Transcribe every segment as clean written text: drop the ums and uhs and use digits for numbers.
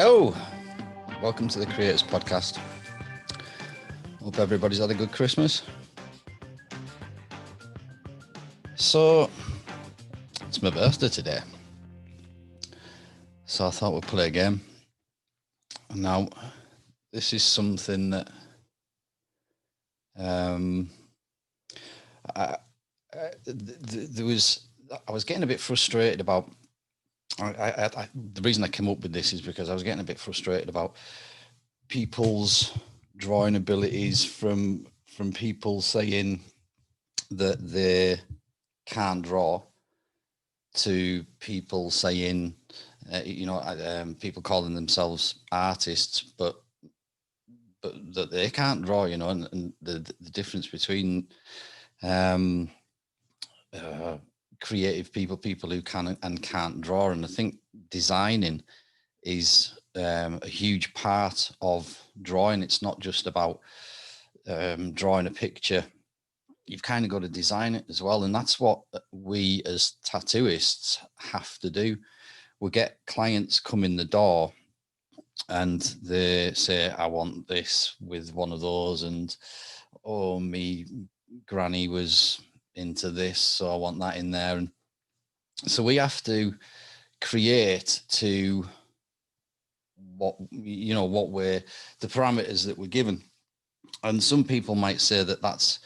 Hello, welcome to the Creators Podcast. Hope everybody's had a good Christmas. So, it's my birthday today, so I thought we'd play a game. Now, this is something that I was getting a bit frustrated about. The reason I came up with this is because I was getting a bit frustrated about people's drawing abilities from people saying that they can't draw to people saying, people calling themselves artists, but that they can't draw, and the difference between creative people who can and can't draw. And I think designing is a huge part of drawing. It's not just about drawing a picture. You've kind of got to design it as well. And that's what we as tattooists have to do. We get clients come in the door and they say, I want this with one of those. And, oh, me granny was into this, so I want that in there. And so we have to create to what we're, the parameters that we're given. And some people might say that that's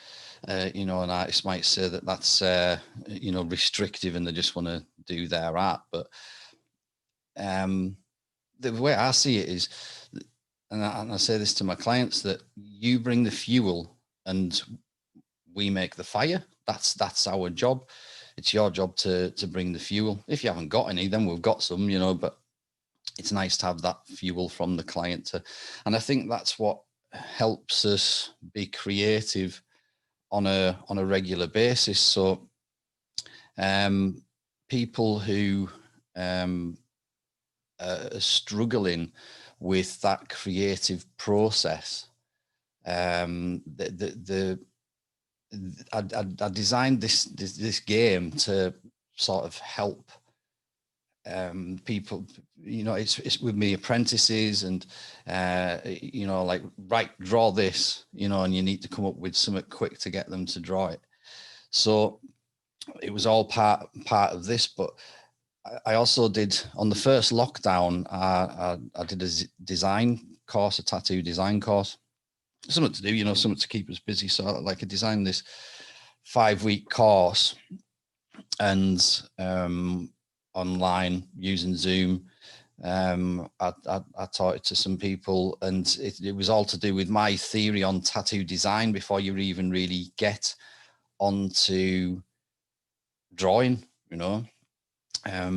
an artist might say that that's restrictive and they just want to do their art. But the way I see it is, and I say this to my clients, that you bring the fuel and we make the fire. That's our job. It's your job to bring the fuel. If you haven't got any, then we've got some, but it's nice to have that fuel from the client and I think that's what helps us be creative on a regular basis. So people who are struggling with that creative process, I designed this game to sort of help people. It's with me apprentices and like, right, draw this, and you need to come up with something quick to get them to draw it. So it was all part of this. But I also did, on the first lockdown, I did a design course, a tattoo design course. Something to do, something to keep us busy. So I designed this 5-week course and online using Zoom. I taught it to some people, and it was all to do with my theory on tattoo design before you even really get onto drawing. I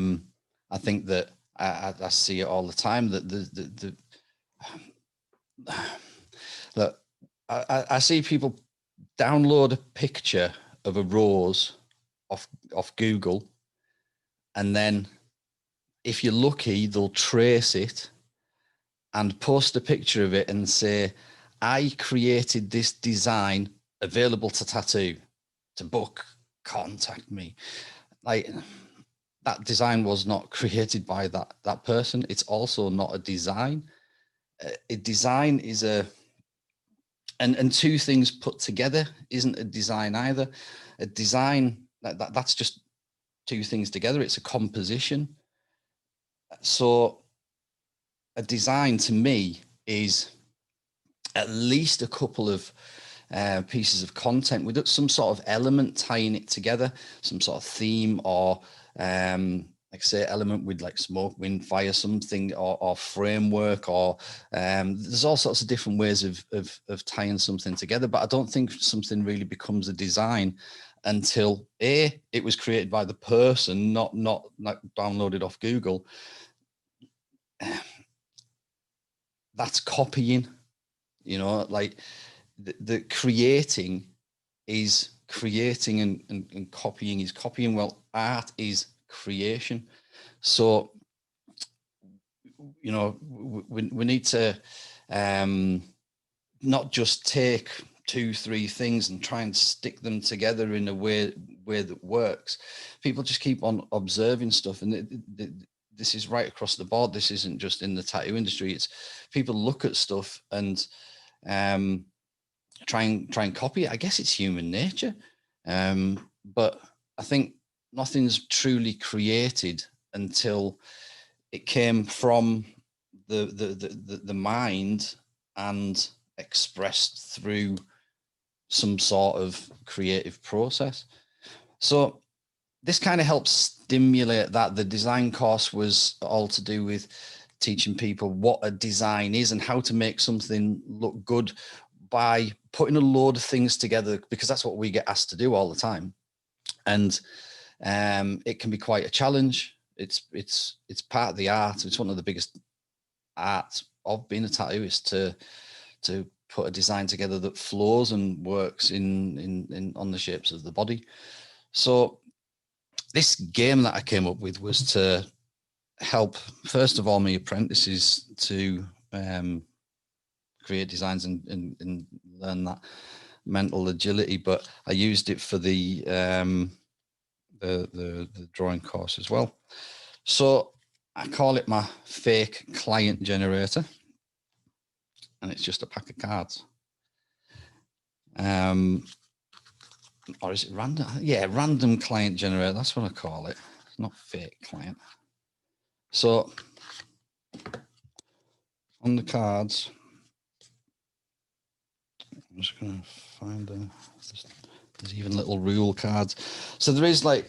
think that I see it all the time that Look, I see people download a picture of a rose off Google, and then if you're lucky, they'll trace it and post a picture of it and say, I created this design, available to tattoo, to book, contact me. Like, that design was not created by that person. It's also not a design. A design is and two things put together isn't a design either. A design, that's just two things together. It's a composition. So a design to me is at least a couple of pieces of content with some sort of element tying it together, some sort of theme, or like say element with like smoke, wind, fire, something, or framework, or there's all sorts of different ways of tying something together. But I don't think something really becomes a design until it was created by the person, not like downloaded off Google. That's copying, like the creating is creating and copying is copying. Well, art is creation. So, we need to not just take 2-3 things and try and stick them together in a way that works. People just keep on observing stuff, and this is right across the board. This isn't just in the tattoo industry. It's people look at stuff and try and copy it. I guess it's human nature, but I think nothing's truly created until it came from the mind and expressed through some sort of creative process. So this kind of helps stimulate that. The design course was all to do with teaching people what a design is and how to make something look good by putting a load of things together, because that's what we get asked to do all the time. And it can be quite a challenge. It's part of the art. It's one of the biggest arts of being a tattooist to put a design together that flows and works in on the shapes of the body. So this game that I came up with was to help, first of all, my apprentices to create designs and learn that mental agility. But I used it for the drawing course as well. So I call it my fake client generator, and it's just a pack of cards. Or is it random? Yeah, random client generator. That's what I call it. It's not fake client. So on the cards, I'm just going to find there's even little rule cards. So there is like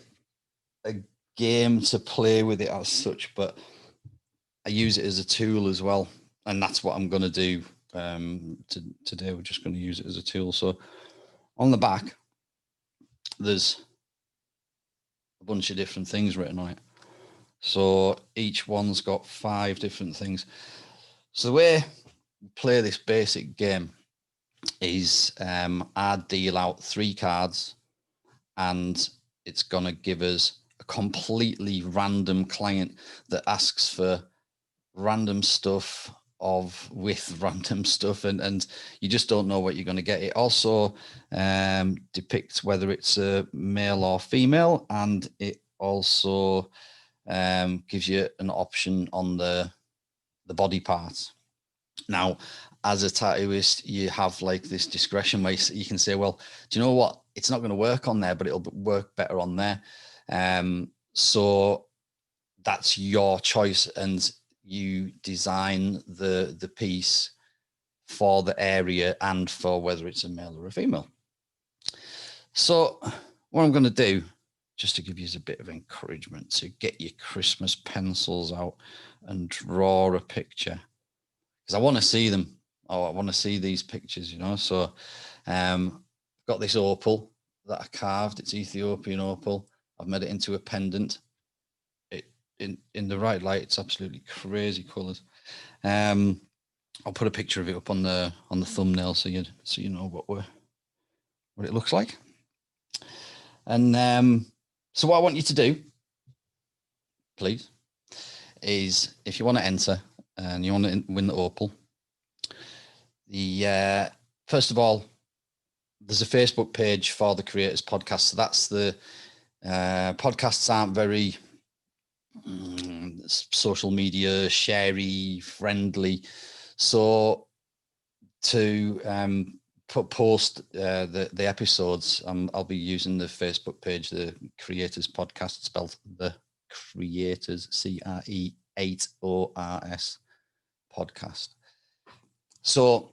a game to play with it as such, but I use it as a tool as well. And that's what I'm going to do today. We're just going to use it as a tool. So on the back, there's a bunch of different things written on it. So each one's got 5 different things. So the way we play this basic game is I deal out 3 cards, and it's going to give us a completely random client that asks for random stuff with random stuff, and you just don't know what you're going to get. It also depicts whether it's a male or female, and it also gives you an option on the body parts. Now, as a tattooist, you have like this discretion where you can say, well, do you know what? It's not going to work on there, but it'll work better on there. So that's your choice, and you design the piece for the area and for whether it's a male or a female. So what I'm going to do, just to give you a bit of encouragement, to get your Christmas pencils out and draw a picture, because I want to see them. Oh, I want to see these pictures, you know. So got this opal that I carved. It's Ethiopian opal. I've made it into a pendant. In the right light, it's absolutely crazy colours. I'll put a picture of it up on the thumbnail so you know what it looks like. And so what I want you to do, please, is if you want to enter and you want to win the opal, first of all, there's a Facebook page for the Creators Podcast. So that's the podcasts aren't very social media sharey friendly. So to post the episodes, I'll be using the Facebook page, the Creators Podcast, spelled the Creators, CRE8ORS podcast. So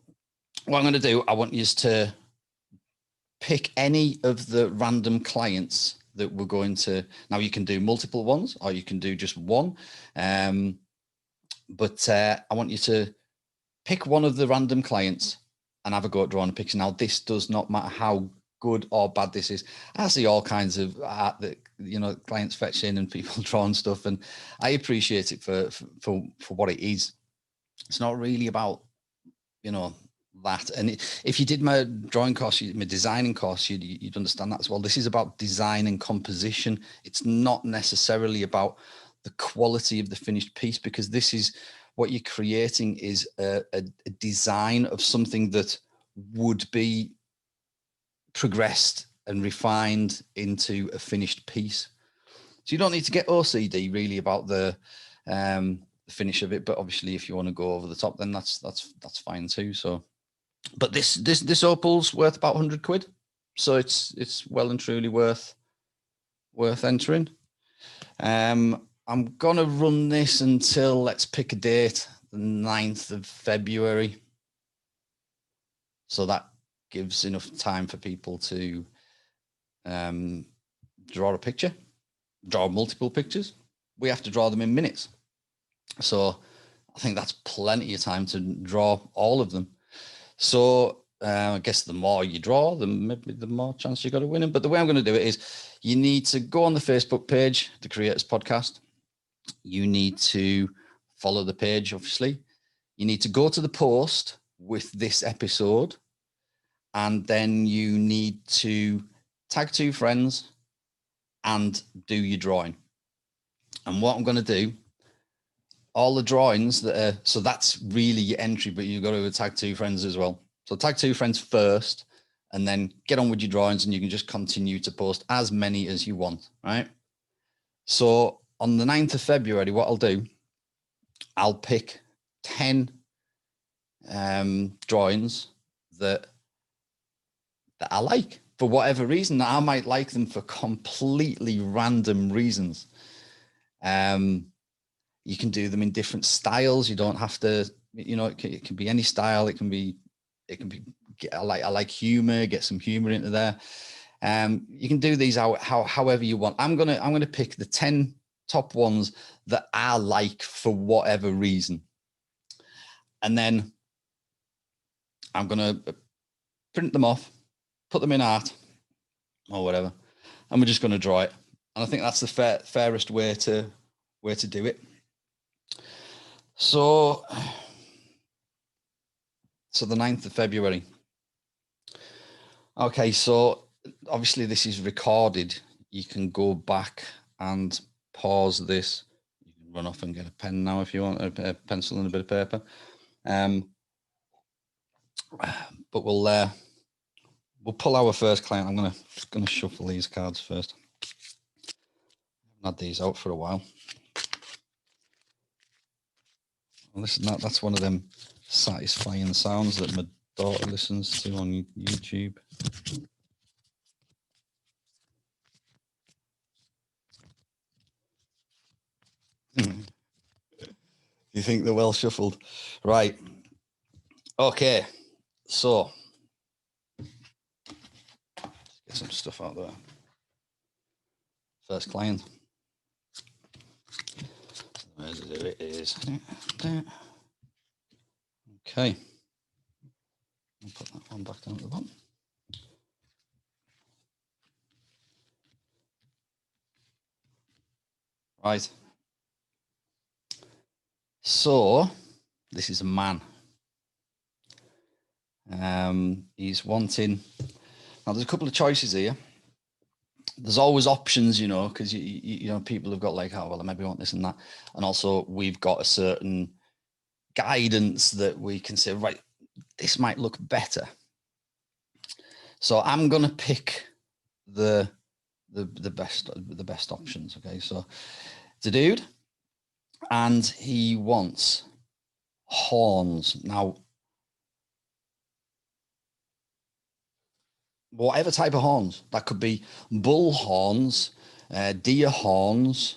what I'm going to do, I want you to pick any of the random clients that we're going to. Now you can do multiple ones, or you can do just one. But I want you to pick one of the random clients and have a go at drawing a picture. Now, this does not matter how good or bad this is. I see all kinds of art that, you know, clients fetch in and people drawing stuff, and I appreciate it for what it is. It's not really about, you know, that. And if you did my drawing course, my designing course, you'd understand that as well. This is about design and composition. It's not necessarily about the quality of the finished piece, because this is what you're creating is a design of something that would be progressed and refined into a finished piece. So you don't need to get OCD really about the the finish of it. But obviously, if you want to go over the top, then that's fine too. So, but this opal's worth about £100, so it's well and truly worth entering. I'm gonna run this until, let's pick a date, the 9th of February. So that gives enough time for people to draw a picture, draw multiple pictures. We have to draw them in minutes. So I think that's plenty of time to draw all of them. So I guess the more you draw, maybe the more chance you got of winning. But the way I'm going to do it is, you need to go on the Facebook page, the Creators Podcast. You need to follow the page, obviously. You need to go to the post with this episode, and then you need to tag 2 friends and do your drawing. And what I'm going to do, all the drawings that are, so that's really your entry, but you've got to tag 2 friends as well. So tag 2 friends first, and then get on with your drawings, and you can just continue to post as many as you want, right? So on the 9th of February, what I'll do, I'll pick 10 drawings that I like for whatever reason. I might like them for completely random reasons. You can do them in different styles. You don't have to, it can be any style. It can be, I like humor, get some humor into there. You can do these however you want. I'm gonna pick the 10 top ones that I like for whatever reason. And then I'm gonna print them off, put them in art or whatever, and we're just gonna draw it. And I think that's the fairest way to do it. So the 9th of February. Okay, so obviously this is recorded. You can go back and pause this. You can run off and get a pen now if you want, a pencil and a bit of paper. But we'll pull our first client. I'm gonna shuffle these cards first. I've had these out for a while. Well, listen, that's one of them satisfying sounds that my daughter listens to on YouTube. You think they're well shuffled? Right. Okay. So get some stuff out there. First client. There it is. Okay. I'll put that one back down at the bottom. Right. So this is a man. He's wanting. Now there's a couple of choices here. There's always options, because you know people have got like, oh well, I maybe want this and that, and also we've got a certain guidance that we can say, right, this might look better. So I'm gonna pick the best options. Okay, so it's a dude, and he wants horns. Now, whatever type of horns, that could be bull horns, deer horns,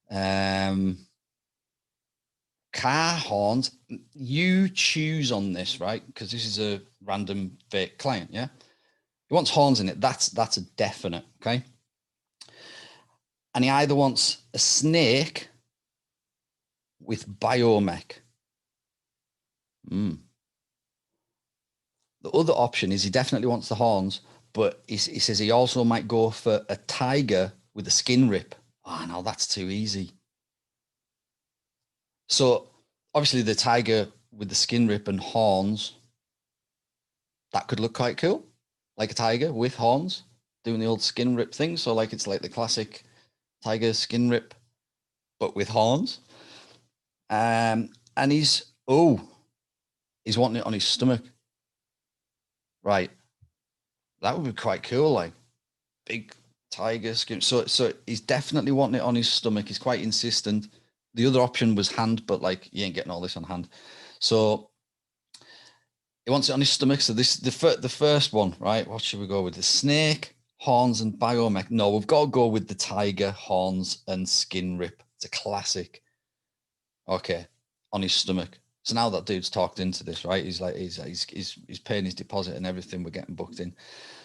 car horns. You choose on this, right? Because this is a random fake client. Yeah, he wants horns in it. That's a definite. Okay, and he either wants a snake with biomech. The other option is he definitely wants the horns, but he says he also might go for a tiger with a skin rip. Oh, no, that's too easy. So obviously the tiger with the skin rip and horns, that could look quite cool. Like a tiger with horns doing the old skin rip thing. So like it's like the classic tiger skin rip, but with horns. And he's wanting it on his stomach. Right. That would be quite cool, like big tiger skin. So he's definitely wanting it on his stomach. He's quite insistent. The other option was hand, but like you ain't getting all this on hand. So he wants it on his stomach. So this the first one, right? What should we go with? The snake, horns, and biomech. No, we've got to go with the tiger, horns, and skin rip. It's a classic. Okay, on his stomach. So now that dude's talked into this, right? He's like, he's paying his deposit and everything. We're getting booked in.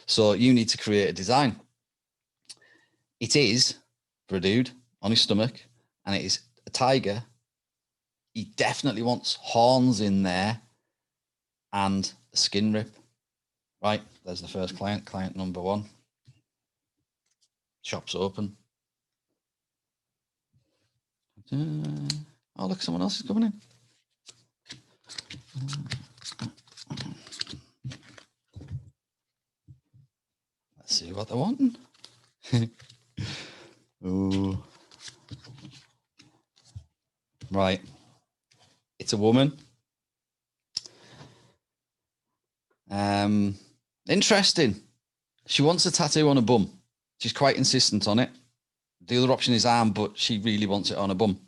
So you need to create a design. It is for a dude on his stomach, and it is a tiger. He definitely wants horns in there and a skin rip. Right, there's the first client, client number one. Shop's open. Oh, look, someone else is coming in. Let's see what they're wanting. Ooh. Right. It's a woman. Interesting. She wants a tattoo on her bum. She's quite insistent on it. The other option is arm, but she really wants it on her bum.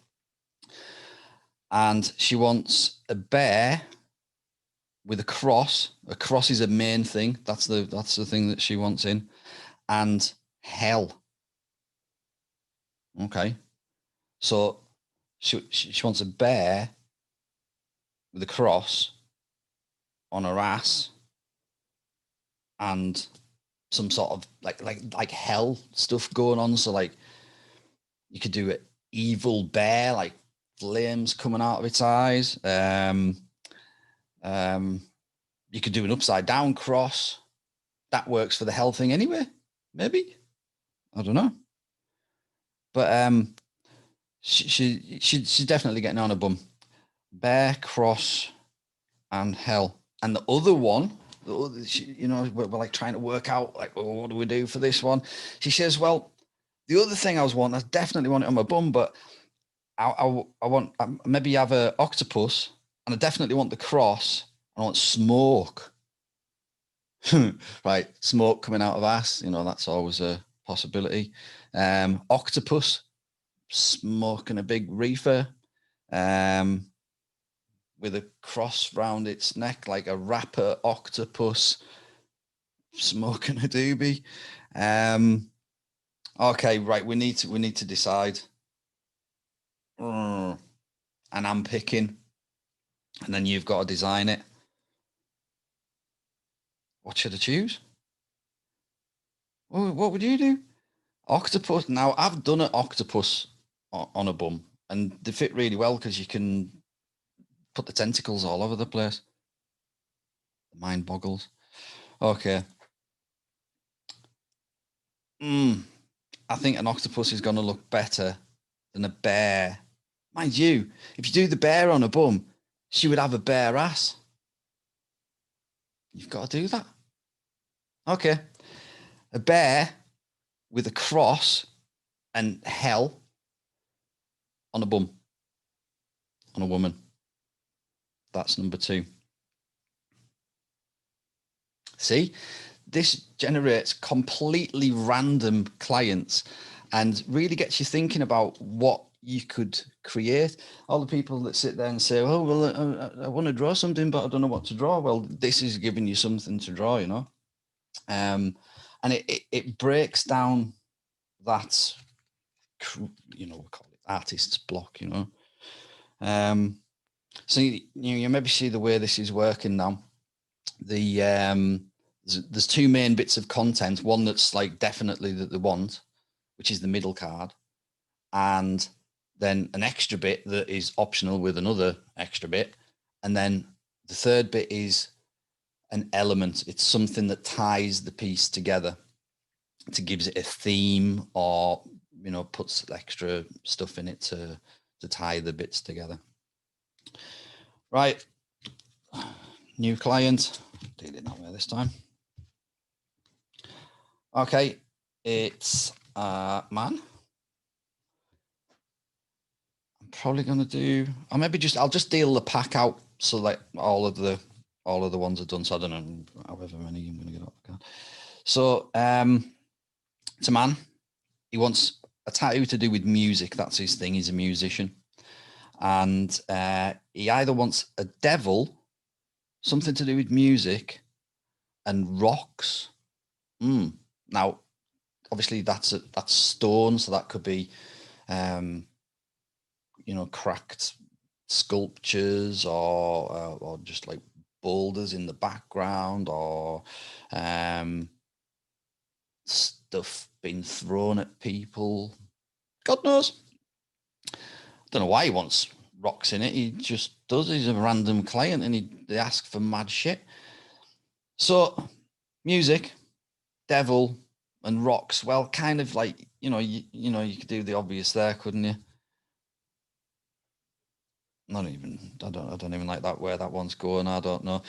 And she wants a bear with a cross. A cross is a main thing. That's the thing that she wants in. And hell. Okay. So she wants a bear with a cross on her ass and some sort of like hell stuff going on. So like you could do an evil bear, like flames coming out of its eyes. You could do an upside down cross. That works for the hell thing anyway. Maybe. I don't know. But she's definitely getting on a bum. Bear, cross, and hell. And the other one, we're like trying to work out like, well, what do we do for this one? She says, well, the other thing I definitely want it on my bum, but I want maybe have an octopus, and I definitely want the cross. I want smoke. Right, smoke coming out of ass. That's always a possibility. Octopus smoking a big reefer. With a cross round its neck, like a rapper octopus smoking a doobie. Okay, right. We need to decide. And I'm picking, and then you've got to design it. What should I choose? What would you do? Octopus. Now I've done an octopus on a bum, and they fit really well because you can put the tentacles all over the place. The mind boggles. Okay. I think an octopus is going to look better than a bear. Mind you, if you do the bear on a bum, she would have a bare ass. You've got to do that. Okay. A bear with a cross and hell on a bum. On a woman. That's number 2. See, this generates completely random clients and really gets you thinking about what you could create. All the people that sit there and say, oh, well, I want to draw something, but I don't know what to draw. Well, this is giving you something to draw, and it breaks down that, we call it artist's block, so you maybe see the way this is working now. There's 2 main bits of content. One that's like definitely that they want, which is the middle card, and then an extra bit that is optional with another extra bit, and then the third bit is an element. It's something that ties the piece together, to gives it a theme, or puts extra stuff in it to tie the bits together. Right, new client. Did it that way this time. Okay, it's man. I'm probably gonna do. Or maybe I'll just deal the pack out, so like all of the ones are done. So I don't know however many I'm gonna get up. So it's a man. He wants a tattoo to do with music. That's his thing. He's a musician. And he either wants a devil, something to do with music, and rocks. Now, obviously, that's stone, so that could be, cracked sculptures or just like boulders in the background, or stuff being thrown at people. God knows. Don't know why he wants rocks in it. He just does. He's a random client, and they ask for mad shit. So, music, devil, and rocks. Well, kind of like you could do the obvious there, couldn't you? Not even. I don't even like that where that one's going. I don't know,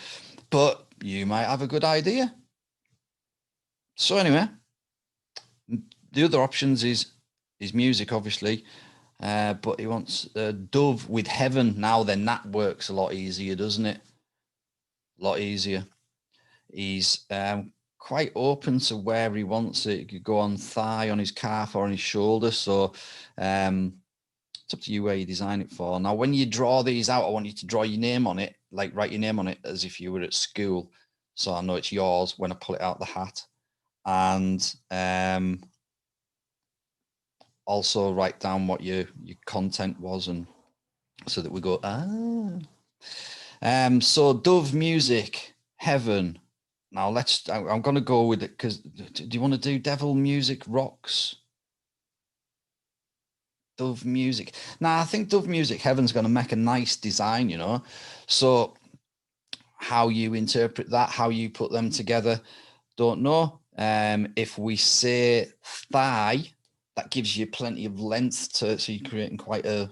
but you might have a good idea. So anyway, the other options is music, obviously. But he wants a dove with heaven. Now then, that works a lot easier, doesn't it? A lot easier. He's quite open to where he wants it. It could go on thigh, on his calf, or on his shoulder. So it's up to you where you design it for. Now, when you draw these out, I want you to draw your name on it, like write your name on it as if you were at school. So I know it's yours when I pull it out the hat. And also write down what your content was, and so that we go, so dove, music, heaven. Now I'm going to go with it because do you want to do devil, music, rocks? Dove, music. Now I think dove, music, heaven's going to make a nice design, So how you interpret that, how you put them together, don't know. If we say thigh, that gives you plenty of length so you're creating quite a,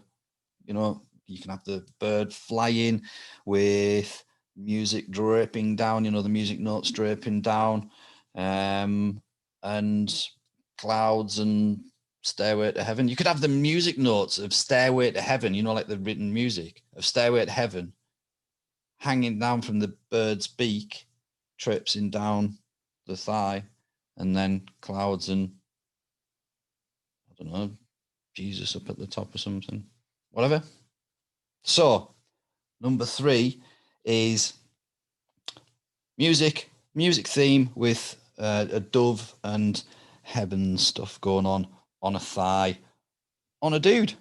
you can have the bird flying with music draping down, the music notes draping down, and clouds and Stairway to Heaven. You could have the music notes of Stairway to Heaven, like the written music of Stairway to Heaven hanging down from the bird's beak, traipsing down the thigh, and then clouds and, I don't know, Jesus up at the top or something. Whatever. So, number 3 is music theme with a dove and heaven stuff going on a thigh, on a dude.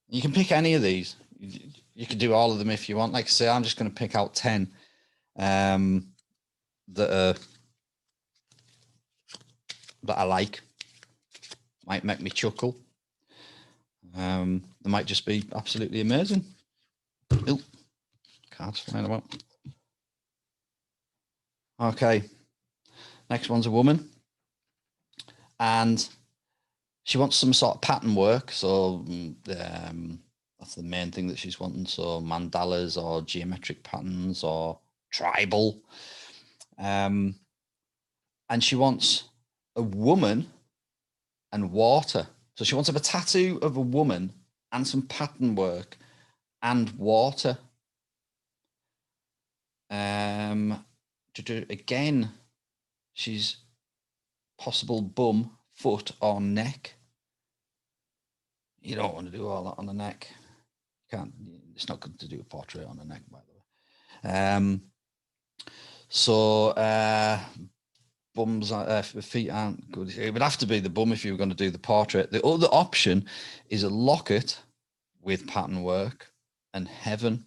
You can pick any of these. You can do all of them if you want. Like I say, I'm just going to pick out 10 that I like. Might make me chuckle. They might just be absolutely amazing. Ooh, cards flying about. Okay. Next one's a woman. And she wants some sort of pattern work. So that's the main thing that she's wanting. So mandalas or geometric patterns or tribal. And she wants a woman and water. So she wants to have a tattoo of a woman and some pattern work and water. Again, she's possible bum, foot, or neck. You don't want to do all that on the neck. Can't. It's not good to do a portrait on the neck, by the way. So bums, feet aren't good. It would have to be the bum if you were going to do the portrait. The other option is a locket with pattern work and heaven.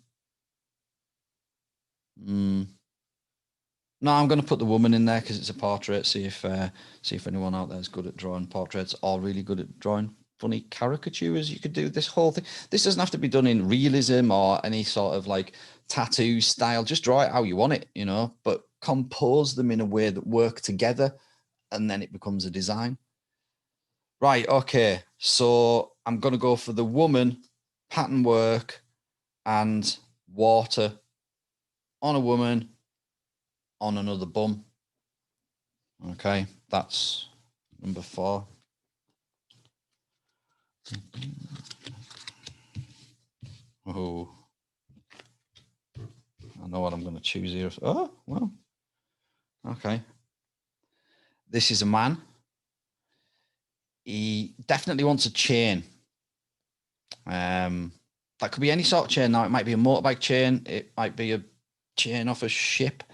No, I'm going to put the woman in there because it's a portrait. See if anyone out there is good at drawing portraits or really good at drawing funny caricatures. You could do this whole thing. This doesn't have to be done in realism or any sort of like tattoo style. Just draw it how you want it, but compose them in a way that work together, and then it becomes a design. Right, okay. So I'm going to go for the woman, pattern work, and water on a woman, on another bum. Okay, that's number 4. Oh, I know what I'm going to choose here. Oh, well, okay. This is a man. He definitely wants a chain. That could be any sort of chain. Now, it might be a motorbike chain. It might be a chain off a ship.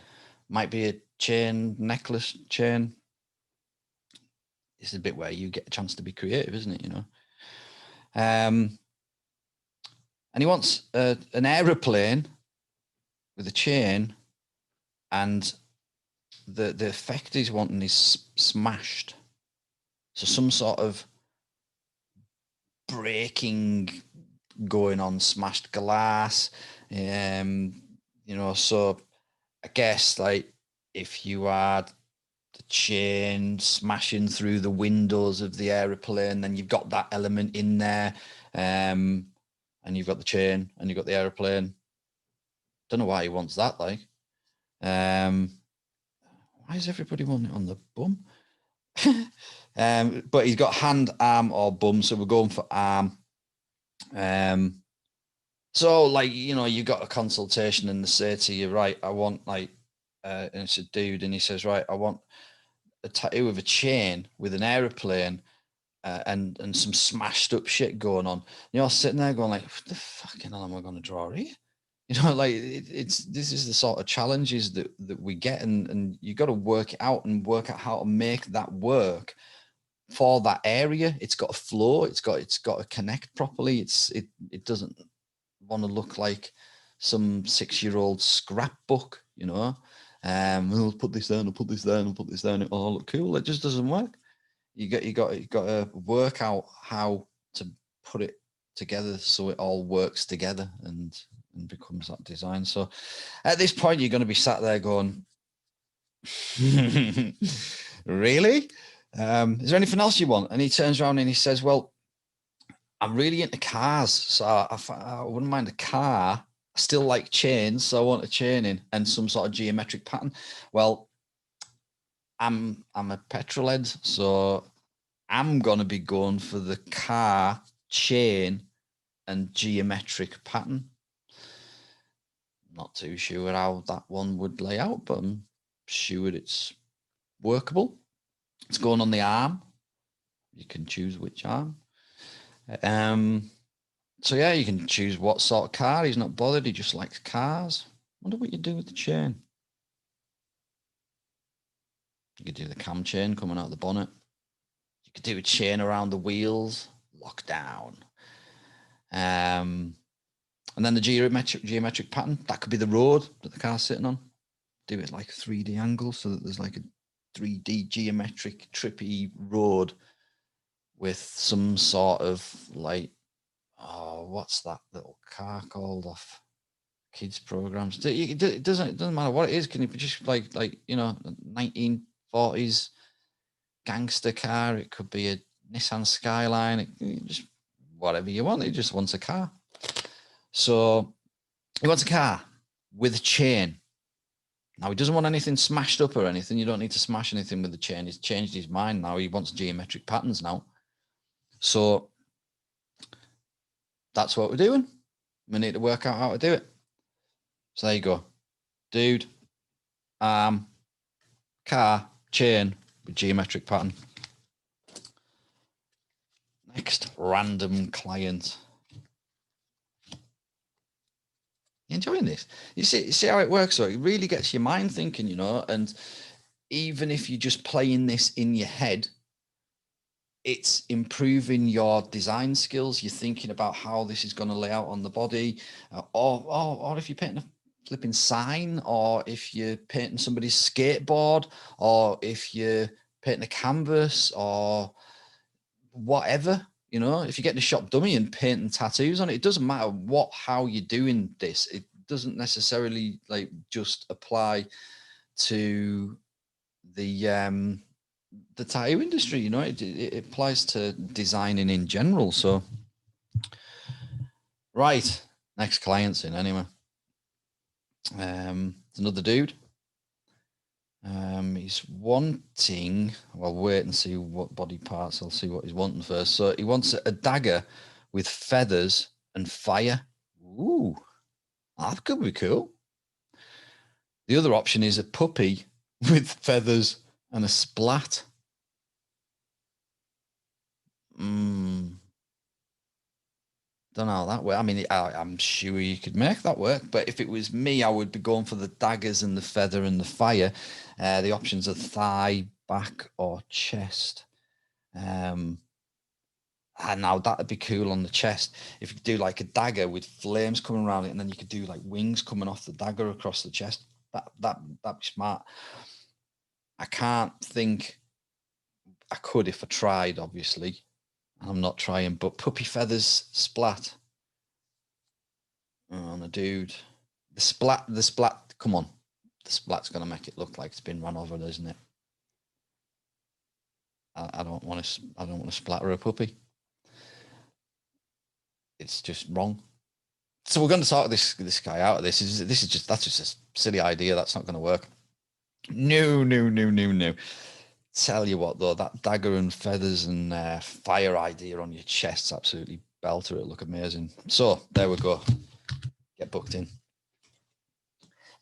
Might be a chain, necklace chain. This is a bit where you get a chance to be creative, isn't it? You know. And he wants an aeroplane with a chain, and the effect he's wanting is smashed. So some sort of breaking going on, smashed glass. You know, so I guess like if you had the chain smashing through the windows of the aeroplane, then you've got that element in there. And you've got the chain and you've got the aeroplane. Don't know why he wants that, like. Why is everybody wanting it on the bum? But he's got hand, arm, or bum, so we're going for arm. So, like, you know, you got a consultation and they say to you, right, I want like, and it's a dude, and he says, right, I want a tattoo of a chain with an aeroplane and some smashed up shit going on. You're sitting there going like, what the fucking hell am I going to draw here? You know, like it's this is the sort of challenges that we get, and you got to work it out and work out how to make that work for that area. It's got to flow. It's got to connect properly. It doesn't want to look like some 6-year-old scrapbook, you know. We'll put this down, I'll put this down, I'll put this down. It all look cool. It just doesn't work. You got to work out how to put it together so it all works together and becomes that design. So at this point, you're going to be sat there going, really? Is there anything else you want? And he turns around and he says, well, I'm really into cars, so I wouldn't mind a car. I still like chains, so I want a chain in and some sort of geometric pattern. Well, I'm a petrol head, so I'm gonna be going for the car, chain, and geometric pattern. Not too sure how that one would lay out, but I'm sure it's workable. It's going on the arm. You can choose which arm. So yeah, you can choose what sort of car. He's not bothered. He just likes cars. Wonder what you do with the chain. You could do the cam chain coming out the bonnet. You could do a chain around the wheels, lock down. And then the geometric pattern, that could be the road that the car's sitting on. Do it like a 3D angle so that there's like a 3D geometric trippy road with some sort of like, oh, what's that little car called off kids programs? It doesn't matter what it is. Can it be just like you know, 1940s gangster car? It could be a Nissan Skyline. Just whatever you want. He just wants a car. So he wants a car with a chain. Now he doesn't want anything smashed up or anything. You don't need to smash anything with the chain. He's changed his mind now. He wants geometric patterns now. So that's what we're doing. We need to work out how to do it. So there you go. Dude, car, chain with geometric pattern. Next, random client. You enjoying this? You see how it works? So it really gets your mind thinking, you know, and even if you're just playing this in your head, it's improving your design skills. You're thinking about how this is going to lay out on the body, or if you're painting a flipping sign, or if you're painting somebody's skateboard, or if you're painting a canvas, or whatever. You know, if you're getting a shop dummy and painting tattoos on it, it doesn't matter how you're doing this. It doesn't necessarily like just apply to the tattoo industry. You know, it applies to designing in general. So, right, next client's in anyway. It's another dude. He's wanting. Well, wait and see what body parts. I'll see what he's wanting first. So he wants a dagger with feathers and fire. Ooh, that could be cool. The other option is a puppy with feathers and a splat. Don't know how that works. I mean, I'm sure you could make that work, but if it was me, I would be going for the daggers and the feather and the fire. The options are thigh, back, or chest. And now that'd be cool on the chest. If you could do like a dagger with flames coming around it, and then you could do like wings coming off the dagger across the chest. That'd be smart. I can't think I could if I tried, obviously. I'm not trying, but puppy feathers splat on a dude. The splat. Come on, the splat's gonna make it look like it's been run over, isn't it? I don't want to. I don't want to splatter a puppy. It's just wrong. So we're going to talk this guy out of this. That's just a silly idea. That's not going to work. No. Tell you what though, that dagger and feathers and fire idea on your chest's absolutely belter. It'll look amazing. So there we go. Get booked in.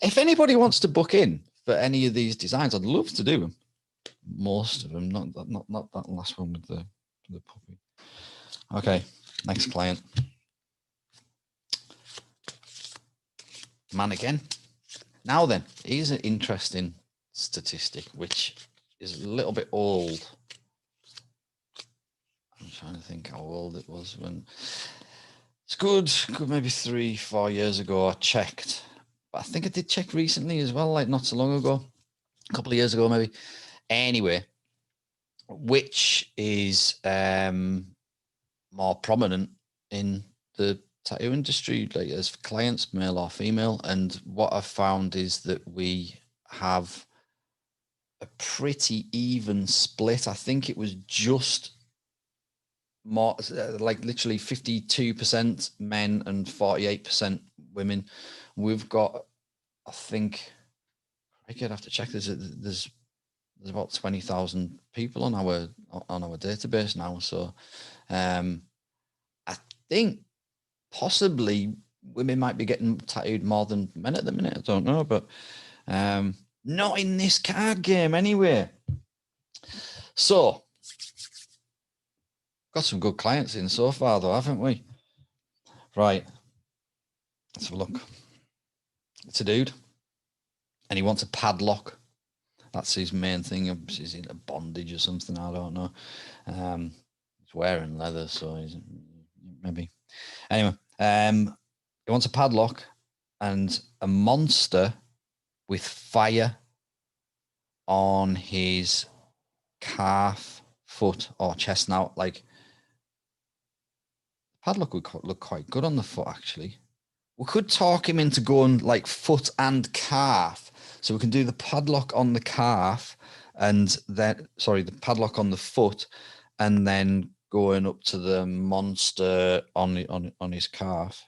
If anybody wants to book in for any of these designs, I'd love to do them. Most of them, not that last one with the puppy. Okay, next client. Man again. Now then, here's an interesting statistic, which is a little bit old. I'm trying to think how old it was when. It's good maybe 3-4 years ago I checked. But I think I did check recently as well, like not so long ago. A couple of years ago maybe. Anyway, which is more prominent in the tattoo industry, like as clients, male or female. And what I've found is that we have a pretty even split. I think it was just more like literally 52% men and 48% women. We've got, I think, I could have to check. There's about 20,000 people on our database now. So I think possibly women might be getting tattooed more than men at the minute. I don't know, but not in this card game anyway. So got some good clients in so far though, haven't we? Right. Let's have a look. It's a dude and he wants a padlock. That's his main thing. He's in a bondage or something. I don't know. He's wearing leather, so he's maybe. Anyway, he wants a padlock and a monster with fire on his calf, foot, or chest. Now, like, padlock would look quite good on the foot, actually. We could talk him into going like foot and calf. So we can do the padlock on the calf and then, sorry, the padlock on the foot and then going up to the monster on his calf.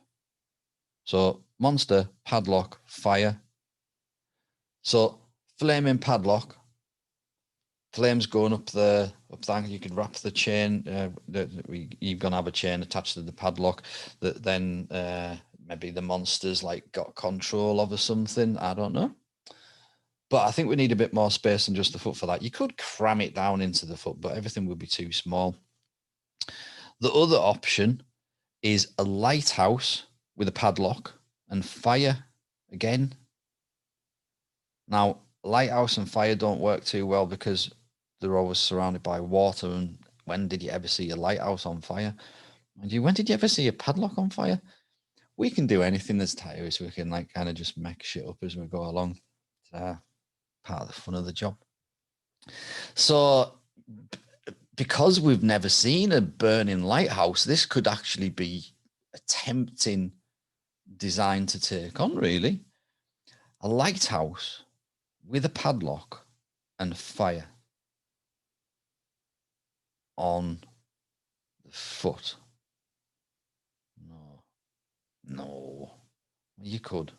So monster, padlock, fire. So flaming padlock, flames going up the you could wrap the chain. You're gonna have a chain attached to the padlock that then maybe the monster's like got control of or something. I don't know. But I think we need a bit more space than just the foot for that. You could cram it down into the foot, but everything would be too small. The other option is a lighthouse with a padlock and fire again. Now, lighthouse and fire don't work too well because they're always surrounded by water. And when did you ever see a lighthouse on fire? When did you ever see a padlock on fire? We can do anything that's tattoos. We can like kind of just make shit up as we go along. It's part of the fun of the job. So because we've never seen a burning lighthouse, this could actually be a tempting design to take on, really. A lighthouse with a padlock and fire on the foot. No. You could.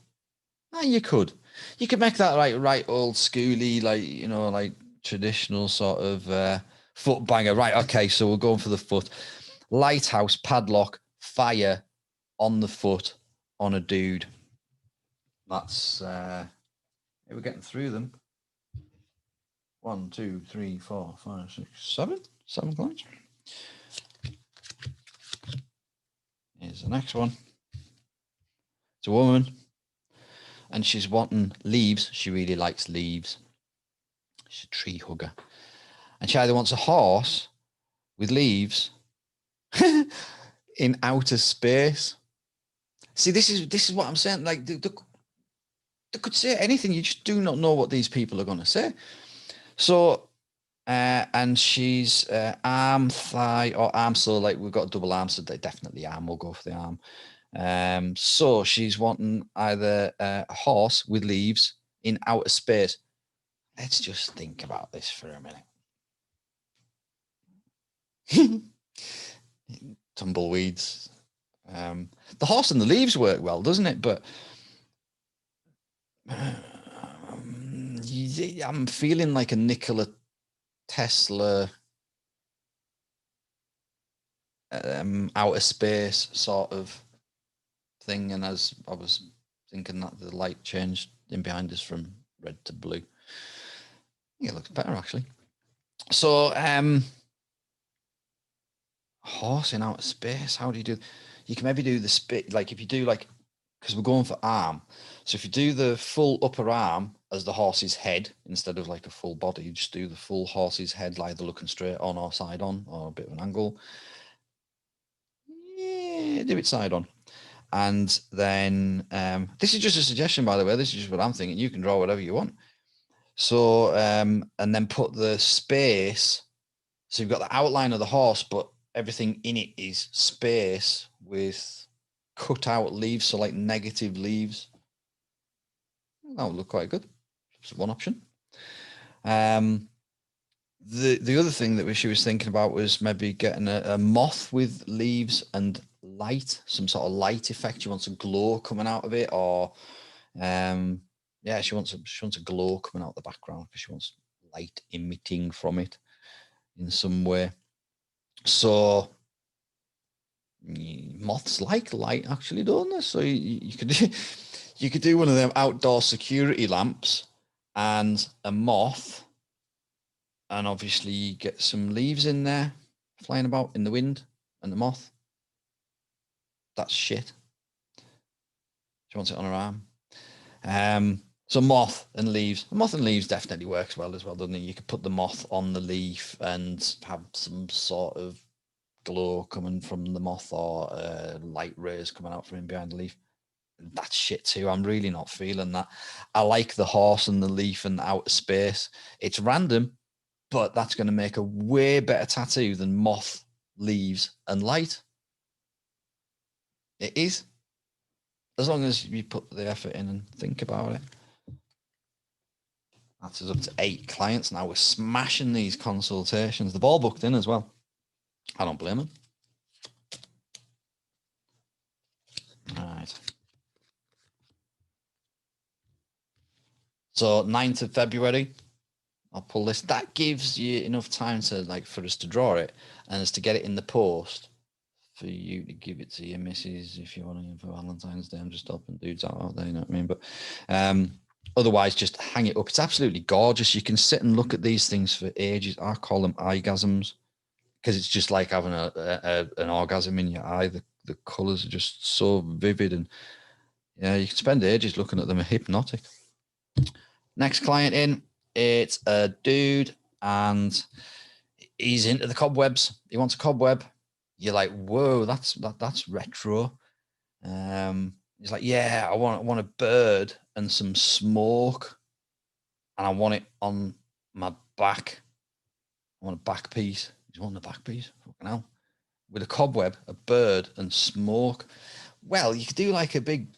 You could. You could make that right old schooly, like, you know, like traditional sort of foot banger. Right, okay, so we're going for the foot. Lighthouse, padlock, fire on the foot on a dude. That's we're getting through them. 1, 2, 3, 4, 5, 6, 7 clients. Here's the next one. It's a woman, and she's wanting leaves. She really likes leaves. She's a tree hugger. And she either wants a horse with leaves in outer space. See, this is what I'm saying. Like, they could say anything. You just do not know what these people are going to say. So, and she's arm, thigh, or arm. So, like, we've got double arm, so they definitely arm. We'll go for the arm. So she's wanting either a horse with leaves in outer space. Let's just think about this for a minute. Tumbleweeds. The horse and the leaves work well, doesn't it? But I'm feeling like a Nikola Tesla outer space sort of thing. And as I was thinking that the light changed in behind us from red to blue. It looks better, actually. So, horse in outer space. How do you do? You can maybe do the spit, like if you do like, because we're going for arm. So if you do the full upper arm as the horse's head instead of like a full body, you just do the full horse's head, either looking straight on or side on or a bit of an angle. Yeah, do it side on. And then this is just a suggestion, by the way. This is just what I'm thinking. You can draw whatever you want. So, and then put the space. So you've got the outline of the horse, but everything in it is space with cut out leaves. So like negative leaves. That would look quite good. That's one option. The other thing that she was thinking about was maybe getting a moth with leaves and light, some sort of light effect. She wants a glow coming out of it, or yeah, she wants a glow coming out of the background because she wants light emitting from it in some way. So moths like light, actually, don't they? So you could do one of them outdoor security lamps and a moth, and obviously you get some leaves in there flying about in the wind, and the moth. That's shit. She wants it on her arm. So moth and leaves. Moth and leaves definitely works well as well, doesn't it? You could put the moth on the leaf and have some sort of glow coming from the moth, or light rays coming out from behind the leaf. That's shit too. I'm really not feeling that. I like the horse and the leaf and outer space. It's random, but that's going to make a way better tattoo than moth, leaves, and light. It is. As long as you put the effort in and think about it. That's us up to 8 clients now. We're smashing these consultations. The ball booked in as well. I don't blame them. All right. So 9th of February, I'll pull this. That gives you enough time to for us to draw it and us to get it in the post for you to give it to your missus if you want to for Valentine's Day. I'm just helping dudes out there, you know what I mean? But otherwise, just hang it up. It's absolutely gorgeous. You can sit and look at these things for ages. I call them eyegasms because it's just like having an orgasm in your eye. The colours are just so vivid, and yeah, you can spend ages looking at them. Are hypnotic. Next client in, it's a dude, and he's into the cobwebs. He wants a cobweb. You're like, whoa, that's retro. He's like, yeah, I want a bird and some smoke, and I want it on my back. I want a back piece. He's wanting a back piece. Fucking hell. With a cobweb, a bird, and smoke. Well, you could do like a big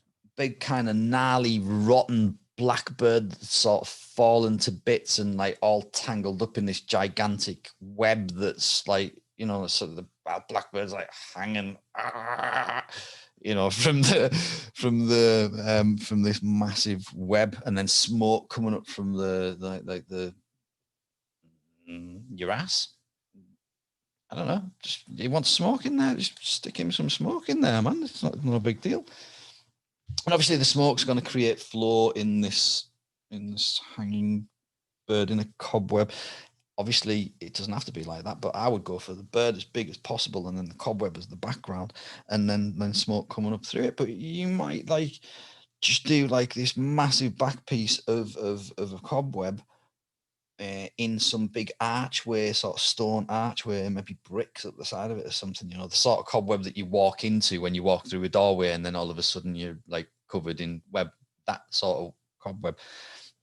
kind of gnarly, rotten blackbird that's sort of fallen to bits and like all tangled up in this gigantic web that's like, you know, sort of the blackbird's like hanging, you know, from this massive web, and then smoke coming up from your ass. I don't know. Just he wants smoke in there. Just stick him some smoke in there, man. It's not a big deal. And obviously, the smoke's going to create flow in this hanging bird in a cobweb. Obviously, it doesn't have to be like that, but I would go for the bird as big as possible, and then the cobweb as the background, and then smoke coming up through it. But you might like just do like this massive back piece of a cobweb in some big archway, sort of stone archway, maybe bricks up the side of it or something. You know, the sort of cobweb that you walk into when you walk through a doorway, and then all of a sudden you're like covered in web. That sort of cobweb,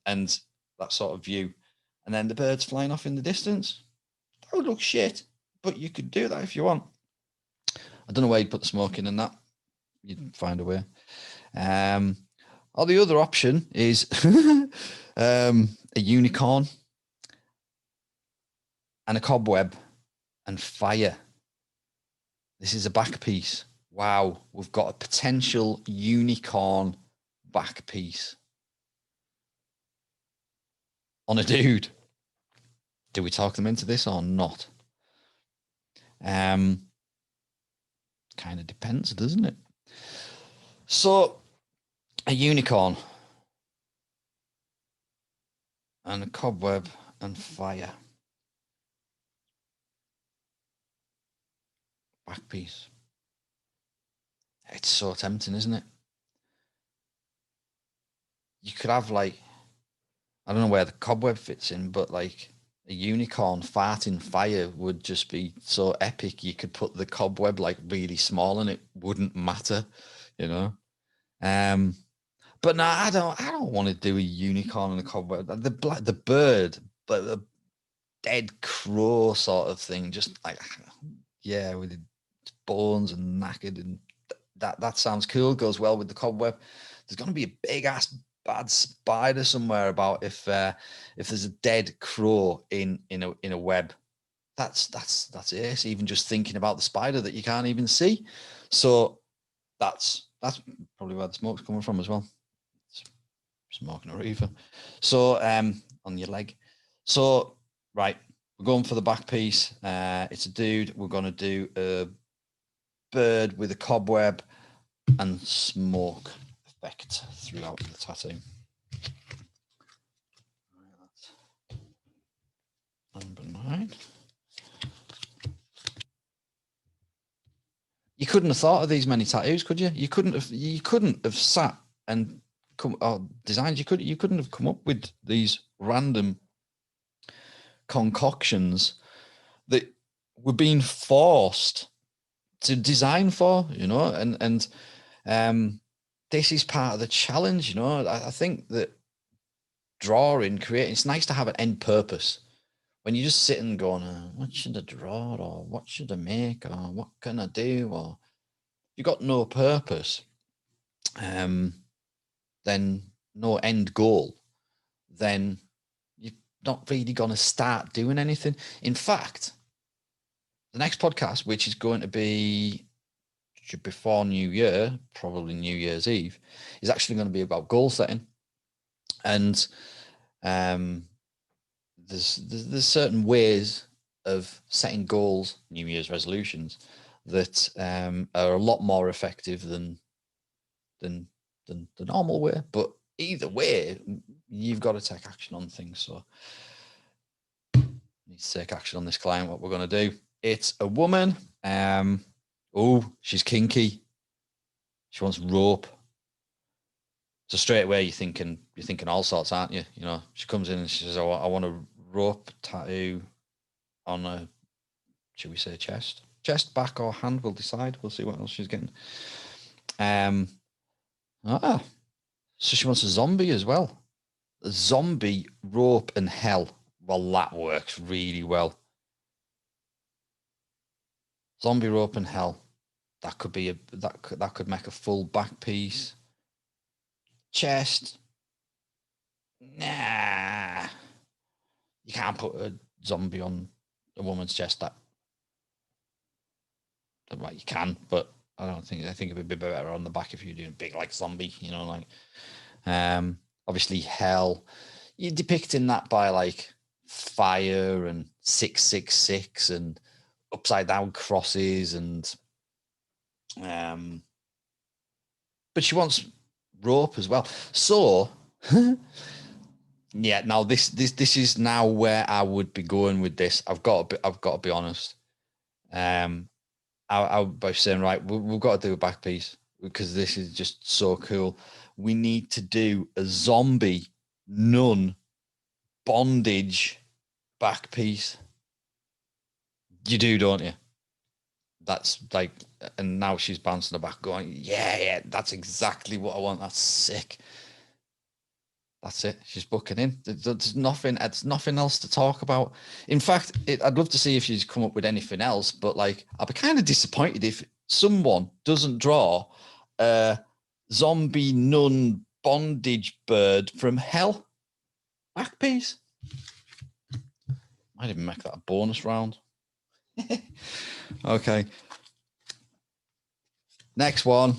and that sort of view, and then the birds flying off in the distance. That would look shit, but you could do that if you want. I don't know where you'd put the smoke in and that. You'd find a way. Or the other option is a unicorn and a cobweb and fire. This is a back piece. Wow, we've got a potential unicorn back piece on a dude. Do we talk them into this or not? Kind of depends, doesn't it? So, a unicorn and a cobweb and fire. Back piece. It's so tempting, isn't it? You could have like, I don't know where the cobweb fits in, but like a unicorn farting fire would just be so epic. You could put the cobweb like really small and it wouldn't matter, you know. But no, I don't want to do a unicorn and a cobweb. The bird, but the dead crow sort of thing, just like, yeah, with its bones and knackered, and that sounds cool. Goes well with the cobweb. There's going to be a big ass bad spider somewhere about if there's a dead crow in a web. That's it. Even just thinking about the spider that you can't even see. So that's probably where the smoke's coming from as well. Smoking a reefer. So on your leg. So right, we're going for the back piece. It's a dude. We're going to do a bird with a cobweb and smoke effect throughout the tattoo. Number 9. You couldn't have thought of these many tattoos, could you? You couldn't have sat and come or designed. You couldn't have come up with these random concoctions that we're being forced to design for, you know, and this is part of the challenge, you know. I think that drawing, creating, it's nice to have an end purpose. When you just sit and going, what should I draw, or what should I make, or what can I do, or you've got no purpose, then no end goal, then you're not really going to start doing anything. In fact, the next podcast, which is going to be before New Year, probably New Year's Eve, is actually going to be about goal setting. And there's certain ways of setting goals, New Year's resolutions, that are a lot more effective than the normal way. But either way, you've got to take action on things. So need to take action on this client. What we're going to do? It's a woman. She's kinky. She wants rope. So straight away you're thinking all sorts, aren't you? You know, she comes in and she says, "I want a rope tattoo on a, should we say chest, back, or hand? We'll decide. We'll see what else she's getting." So she wants a zombie as well. A zombie, rope, and hell. Well, that works really well. Zombie, rope, and hell. That could be that could make a full back piece. Chest. Nah. You can't put a zombie on a woman's chest. That well, you can, but I think it would be better on the back if you're doing big like zombie, you know, like obviously hell. You're depicting that by like fire and 666 and upside down crosses and but she wants rope as well. So Yeah, now this is now where I would be going with this. I've got to be honest. I would be saying, right, we've got to do a back piece because this is just so cool. We need to do a zombie nun bondage back piece. You do, don't you? That's like, and now she's bouncing the back, going, yeah, that's exactly what I want. That's sick. That's it. She's booking in. There's nothing. It's nothing else to talk about. In fact, I'd love to see if she's come up with anything else. But like, I'd be kind of disappointed if someone doesn't draw a zombie nun bondage bird from hell back piece. Might even make that a bonus round. Okay. Next one.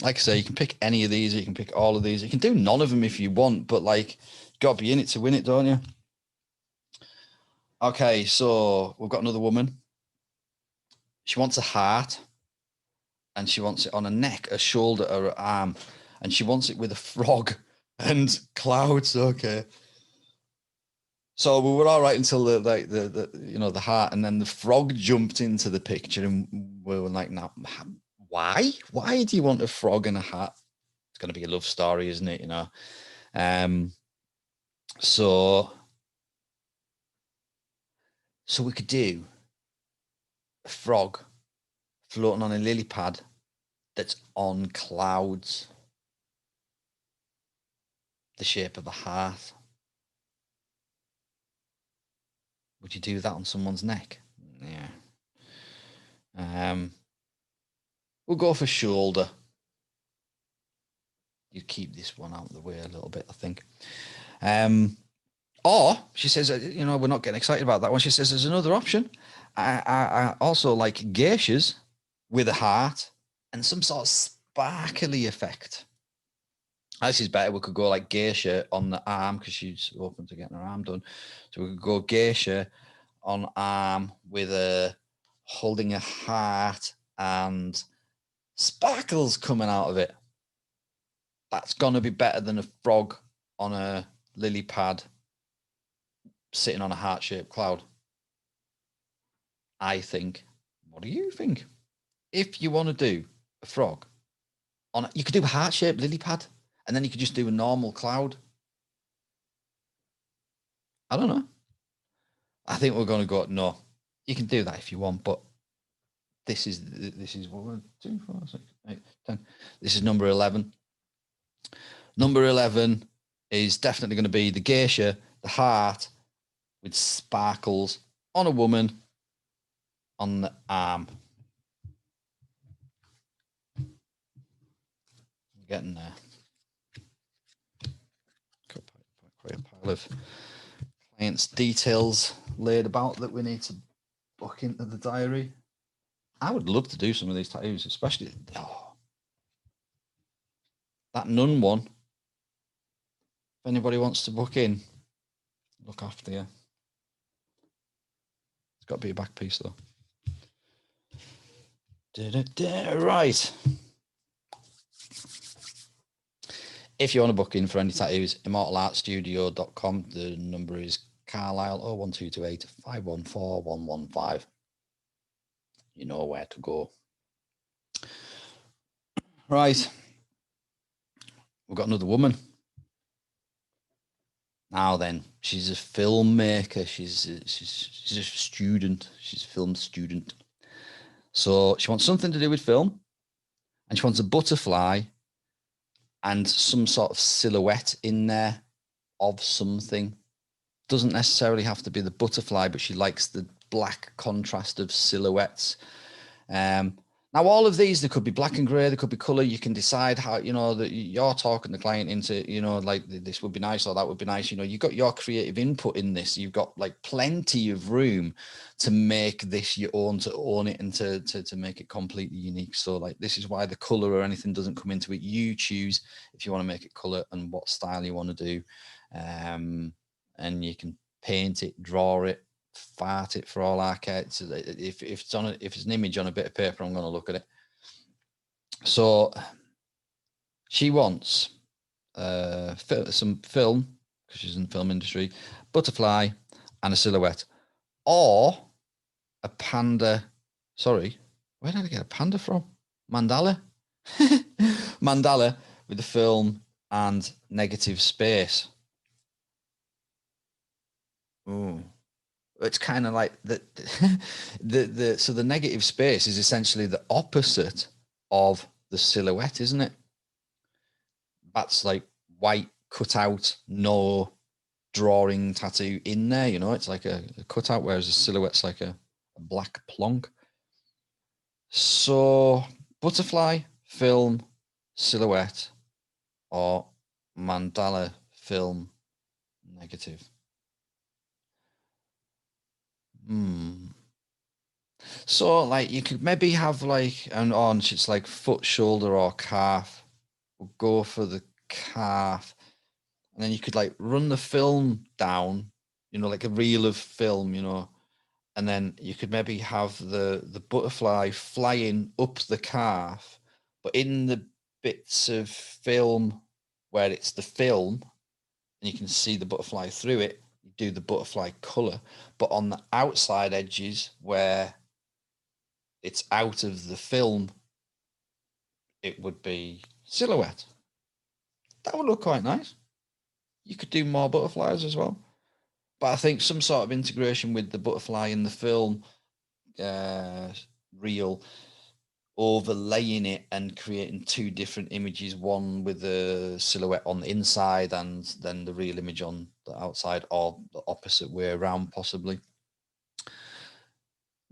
Like I say, you can pick any of these. You can pick all of these. You can do none of them if you want. But like, you got to be in it to win it, don't you? Okay, so we've got another woman. She wants a heart, and she wants it on her neck, her shoulder, or her arm, and she wants it with a frog and clouds. Okay. So we were all right until the heart, and then the frog jumped into the picture, and we were like, "Now, why? Why do you want a frog and a heart? It's going to be a love story, isn't it? You know." So we could do a frog floating on a lily pad that's on clouds, the shape of a heart. Would you do that on someone's neck? Yeah. We'll go for shoulder. You keep this one out of the way a little bit, I think. Or she says, we're not getting excited about that one. She says there's another option. I also like geishas with a heart and some sort of sparkly effect. This is better. We could go like geisha on the arm because she's open to getting her arm done. So we could go geisha on arm with a holding a heart and sparkles coming out of it. That's gonna be better than a frog on a lily pad sitting on a heart-shaped cloud. I think. What do you think? If you want to do a frog you could do a heart-shaped lily pad, and then you could just do a normal cloud. I don't know. I think we're going to go, no, you can do that if you want, but this is 1, 2, 4, 6, 8, 10. This is number 11. Number 11 is definitely going to be the geisha, the heart with sparkles on a woman on the arm. I'm getting there. Quite a pile of clients' details laid about that we need to book into the diary. I would love to do some of these tattoos, especially that nun one. If anybody wants to book in, look after you. It's got to be a back piece though. Right. If you want to book in for any tattoos, immortalartstudio.com. The number is Carlisle 01228 514 115. You know where to go. Right. We've got another woman. Now then, she's a filmmaker. She's a student. She's a film student. So she wants something to do with film, and she wants a butterfly and some sort of silhouette in there of something. Doesn't necessarily have to be the butterfly, but she likes the black contrast of silhouettes. Now, all of these, they could be black and grey, they could be colour. You can decide how, that you're talking the client into, like this would be nice or that would be nice. You've got your creative input in this. You've got like plenty of room to make this your own, to own it and to make it completely unique. So like, this is why the colour or anything doesn't come into it. You choose if you want to make it colour and what style you want to do. And you can paint it, draw it, fart it for all our care. If it's an image on a bit of paper, I'm going to look at it. So she wants some film because she's in the film industry, butterfly, and a silhouette, or a panda. Sorry, where did I get a panda from? Mandala. Mandala with the film and negative space. Ooh. It's kind of like so the negative space is essentially the opposite of the silhouette, isn't it? That's like white cut out, no drawing tattoo in there, you know, it's like a cutout, whereas a silhouette's like a black plonk. So butterfly, film, silhouette, or mandala, film, negative. So like you could maybe have like an orange, it's like foot, shoulder, or calf. We'll go for the calf. And then you could like run the film down, you know, like a reel of film, you know, and then you could maybe have the butterfly flying up the calf, but in the bits of film where it's the film and you can see the butterfly through it, you do the butterfly color. But on the outside edges where it's out of the film, it would be silhouette. That would look quite nice. You could do more butterflies as well. But I think some sort of integration with the butterfly in the film uh, reel, overlaying it and creating two different images, one with the silhouette on the inside and then the real image on the outside, or the opposite way around, possibly.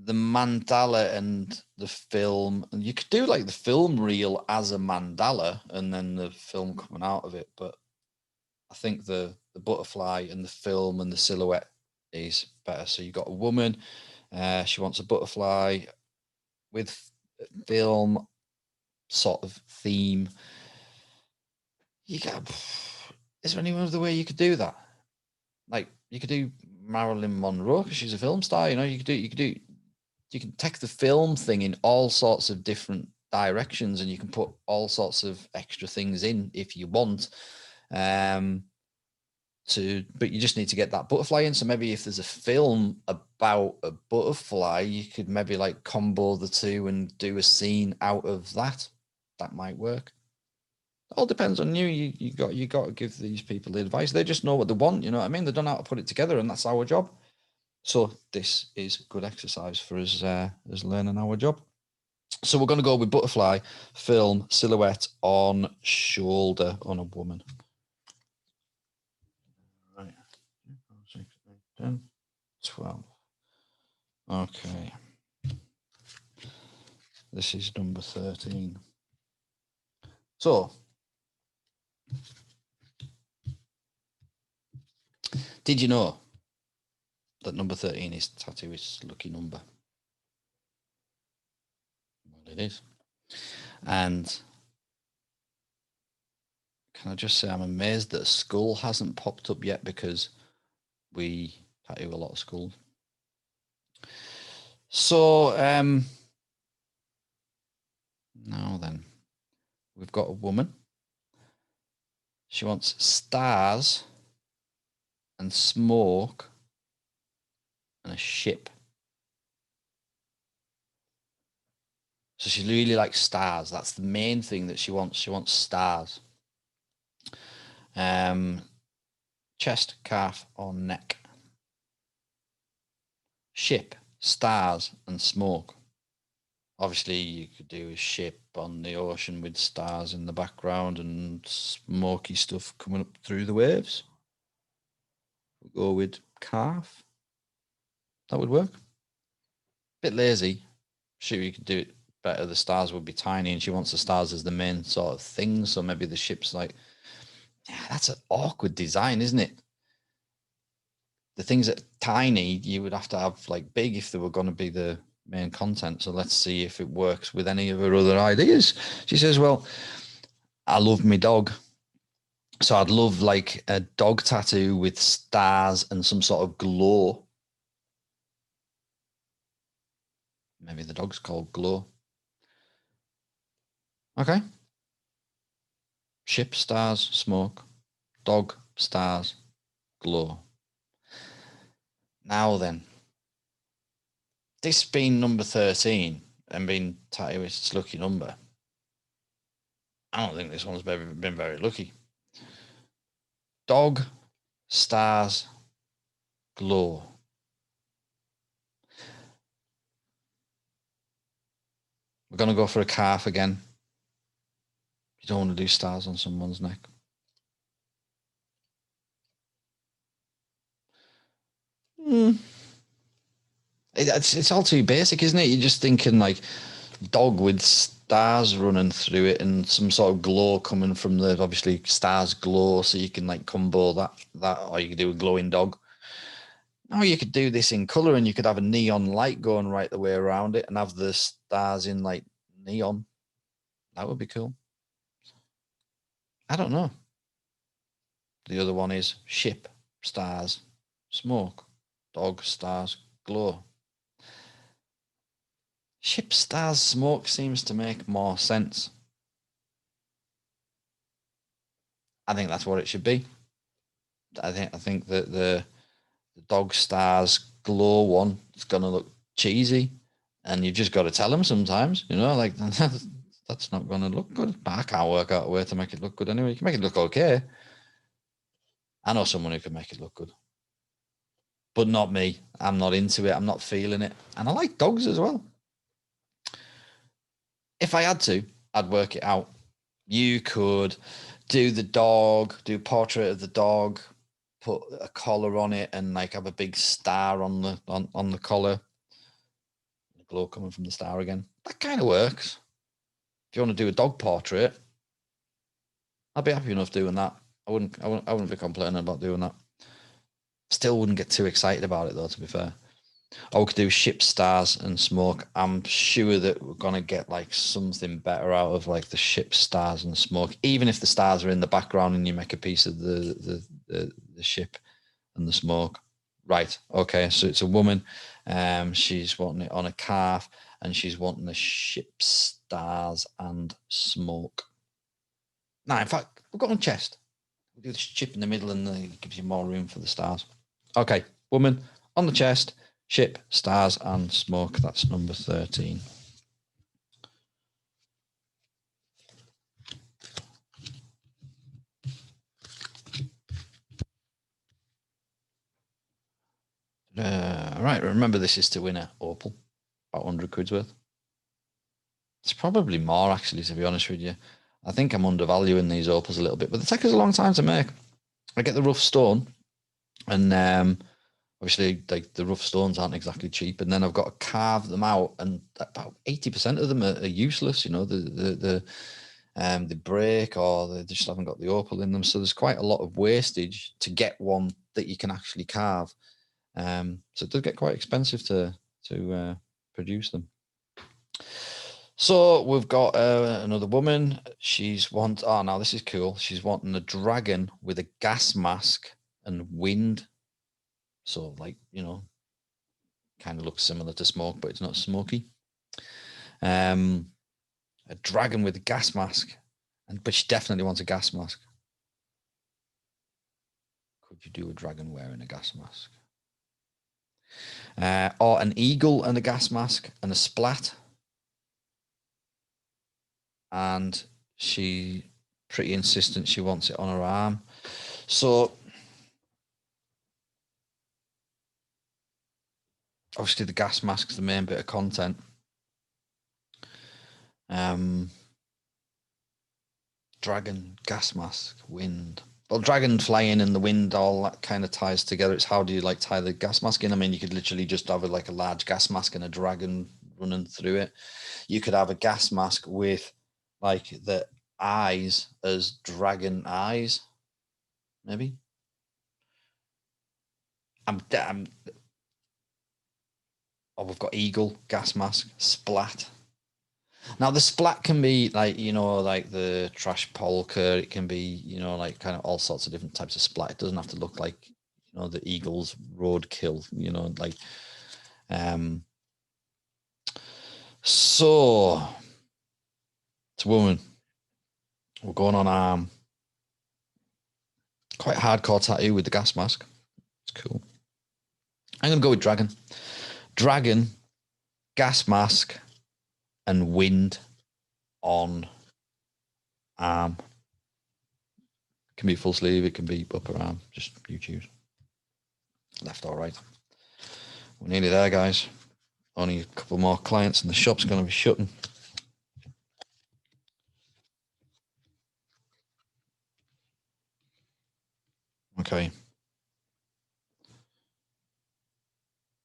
The mandala and the film, and you could do like the film reel as a mandala and then the film coming out of it, but I think the butterfly and the film and the silhouette is better. So you've got a woman, she wants a butterfly with film sort of theme. You got, is there any other way you could do that? Like you could do Marilyn Monroe because she's a film star. You know, you can take the film thing in all sorts of different directions, and you can put all sorts of extra things in if you want. But you just need to get that butterfly in. So maybe if there's a film about a butterfly, you could maybe like combo the two and do a scene out of that. That might work. It all depends on you. You got to give these people the advice. They just know what they want. You know what I mean? They don't know how to put it together, and that's our job. So this is good exercise for us as learning our job. So we're going to go with butterfly, film, silhouette on shoulder on a woman. Right. 6, 8, 10, 12. Okay. This is number 13. So, did you know that number 13 is Tattooist's lucky number? Well, it is. And can I just say I'm amazed that a skull hasn't popped up yet, because we tattoo a lot of skulls. So, now then, we've got a woman. She wants stars and smoke and a ship. So she really likes stars. That's the main thing that she wants. She wants stars. Chest, calf, or neck. Ship, stars, and smoke. Obviously, you could do a ship on the ocean with stars in the background and smoky stuff coming up through the waves. We'll go with calf. That would work. Bit lazy. Sure, you could do it better. The stars would be tiny, and she wants the stars as the main sort of thing. So maybe the ship's like, yeah, that's an awkward design, isn't it? The things that are tiny, you would have to have like big if they were going to be the main content. So let's see if it works with any of her other ideas. She says, well, I love my dog. So I'd love like a dog tattoo with stars and some sort of glow. Maybe the dog's called Glow. Okay. Ship, stars, smoke. Dog, stars, glow. Now then, this being number 13 and being tattooed with its lucky number, I don't think this one's been very lucky. Dog, stars, glow. We're going to go for a calf again. You don't want to do stars on someone's neck. It's all too basic, isn't it? You're just thinking like dog with stars running through it and some sort of glow coming from the, obviously stars glow, so you can like combo that, or you could do a glowing dog. Now you could do this in color, and you could have a neon light going right the way around it and have the stars in like neon. That would be cool. I don't know. The other one is ship, stars, smoke, dog, stars, glow. Ship, stars, smoke seems to make more sense. I think that's what it should be. I think that the dog, stars, glow one is gonna look cheesy, and you've just got to tell them sometimes, you know, like that's not gonna look good. I can't work out a way to make it look good anyway. You can make it look okay. I know someone who can make it look good, but not me. I'm not into it. I'm not feeling it, and I like dogs as well. If I had to, I'd work it out. You could do the dog, do a portrait of the dog, put a collar on it, and like have a big star on the collar. The glow coming from the star again. That kind of works. If you want to do a dog portrait, I'd be happy enough doing that. I wouldn't be complaining about doing that. Still wouldn't get too excited about it though, to be fair. Or we could do ship, stars, and smoke. I'm sure that we're gonna get like something better out of like the ship, stars, and smoke. Even if the stars are in the background and you make a piece of the ship and the smoke. Right. Okay. So it's a woman. She's wanting it on a calf, and she's wanting the ship, stars, and smoke. Now, in fact, we've got on chest. We'll do the ship in the middle, and it gives you more room for the stars. Okay, woman on the chest, ship, stars, and smoke. That's number 13. Right, remember this is to win a opal, about 100 quid's worth. It's probably more, actually, to be honest with you. I think I'm undervaluing these opals a little bit, but they take us a long time to make. I get the rough stone, and obviously, like the rough stones aren't exactly cheap, and then I've got to carve them out, and about 80% of them are useless. You know, they break, or they just haven't got the opal in them. So there's quite a lot of wastage to get one that you can actually carve. So it does get quite expensive to produce them. So we've got another woman. Oh, now this is cool. She's wanting a dragon with a gas mask and wind. So, like, you know, kind of looks similar to smoke, but it's not smoky. A dragon with a gas mask, but she definitely wants a gas mask. Could you do a dragon wearing a gas mask? Or an eagle and a gas mask and a splat. And she pretty insistent she wants it on her arm. So obviously the gas mask's the main bit of content. Dragon, gas mask, wind. Well, dragon flying and the wind, all that kind of ties together. It's how do you like tie the gas mask in? I mean, you could literally just have like a large gas mask and a dragon running through it. You could have a gas mask with like the eyes as dragon eyes, maybe. Oh, we've got eagle, gas mask, splat. Now the splat can be like, you know, like the trash polka. It can be, you know, like kind of all sorts of different types of splat. It doesn't have to look like, you know, the Eagles roadkill, you know, like so it's a woman. We're going on quite a hardcore tattoo with the gas mask. It's cool. I'm going to go with dragon. Dragon, gas mask, and wind on arm. It can be full sleeve, it can be upper arm. Just you choose. Left or right. We're nearly there, guys. Only a couple more clients and the shop's going to be shutting. Okay.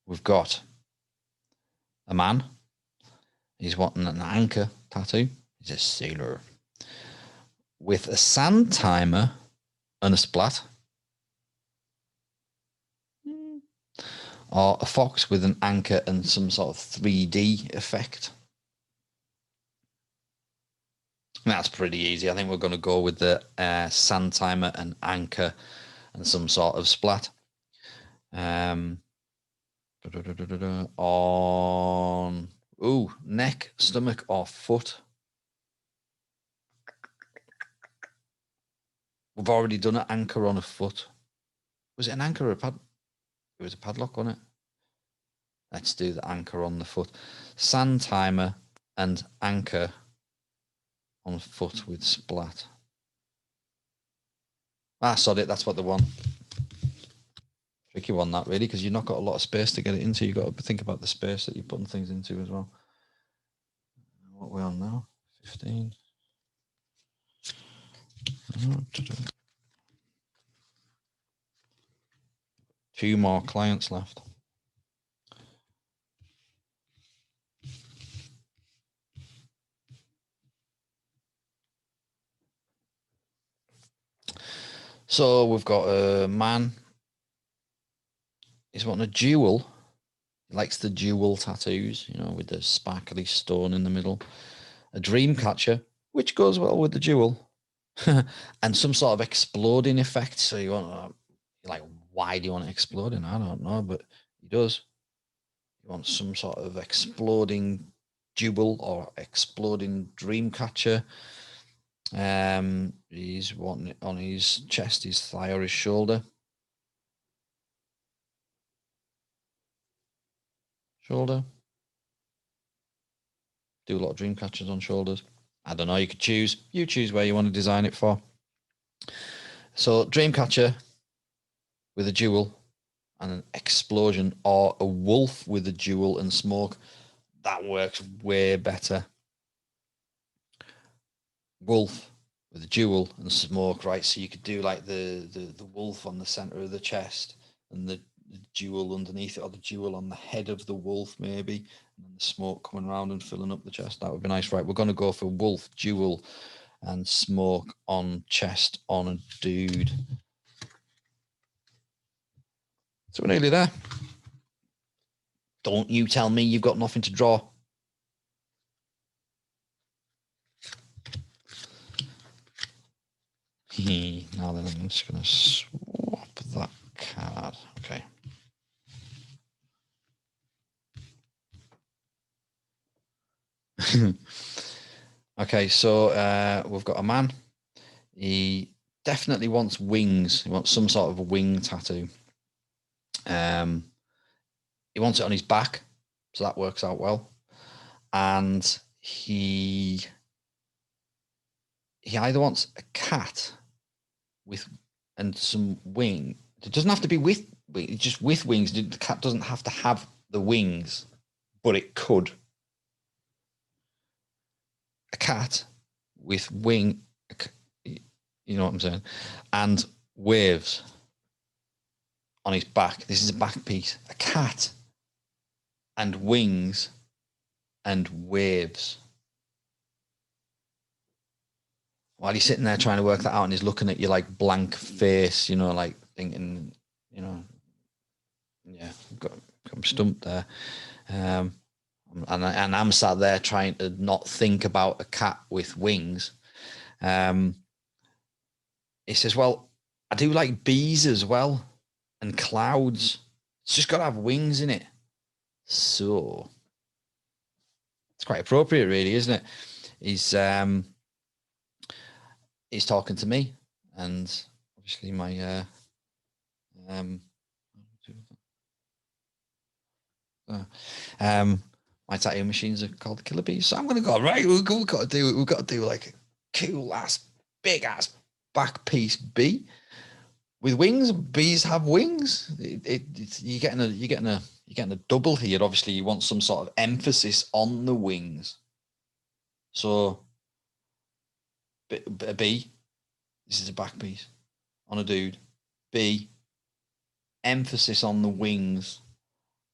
We've got a man. He's wanting an anchor tattoo. He's a sailor. With a sand timer and a splat. Or a fox with an anchor and some sort of 3D effect. That's pretty easy. I think we're going to go with the sand timer and anchor and some sort of splat. On neck, stomach, or foot. We've already done an anchor on a foot. Was it an anchor or a pad? It was a padlock on it. Let's do the anchor on the foot. Sand timer and anchor on foot with splat. Sod it. That's what they want. Tricky one, that really, because you've not got a lot of space to get it into. You've got to think about the space that you're putting things into as well. What are we on now? 15. Two more clients left. So we've got a man. He's wanting a jewel. He likes the jewel tattoos, you know, with the sparkly stone in the middle. A dream catcher, which goes well with the jewel. And some sort of exploding effect. So you want like, why do you want it exploding? I don't know, but he does. You want some sort of exploding jewel or exploding dream catcher. He's wanting it on his chest, his thigh, or his shoulder. Shoulder. Do a lot of dream catchers on shoulders. I don't know. You could choose. You choose where you want to design it for. So dream catcher with a jewel and an explosion, or a wolf with a jewel and smoke. That works way better. Wolf with a jewel and smoke, right? So you could do like the wolf on the center of the chest and the jewel underneath it, or the jewel on the head of the wolf, maybe, and then the smoke coming around and filling up the chest. That would be nice, right? We're going to go for wolf, jewel, and smoke on chest on a dude. So we're nearly there. Don't you tell me you've got nothing to draw. Now then, I'm just going to swap that card. Okay. Okay, so we've got a man. He definitely wants wings. He wants some sort of a wing tattoo. He wants it on his back, so that works out well. And he either wants a cat with and some wing. It doesn't have to be with just with wings. The cat doesn't have to have the wings, but it could. A cat with wing, you know what I'm saying, and waves on his back. This is a back piece. A cat and wings and waves. While he's sitting there trying to work that out, and he's looking at you like blank face, you know, like thinking, you know, yeah, I'm stumped there. And I'm sat there trying to not think about a cat with wings. He says, well, I do like bees as well and clouds. It's just got to have wings in it. So it's quite appropriate, really, isn't it? He's talking to me, and obviously my My tattoo machines are called killer bees. So I'm gonna go, right, we've got to do like a cool ass, big ass back piece bee with wings. Bees have wings. You're getting a double here. Obviously, you want some sort of emphasis on the wings. So a bee, this is a back piece on a dude. B, emphasis on the wings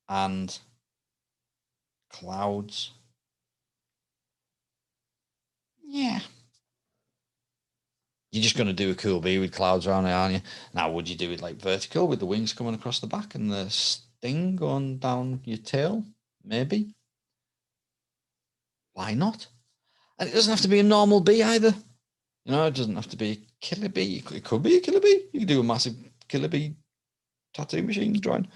and clouds. Yeah. You're just going to do a cool bee with clouds around it, aren't you? Now, would you do it like vertical with the wings coming across the back and the sting going down your tail? Maybe. Why not? And it doesn't have to be a normal bee either. You know, it doesn't have to be a killer bee. It could be a killer bee. You could do a massive killer bee tattoo machine drawing.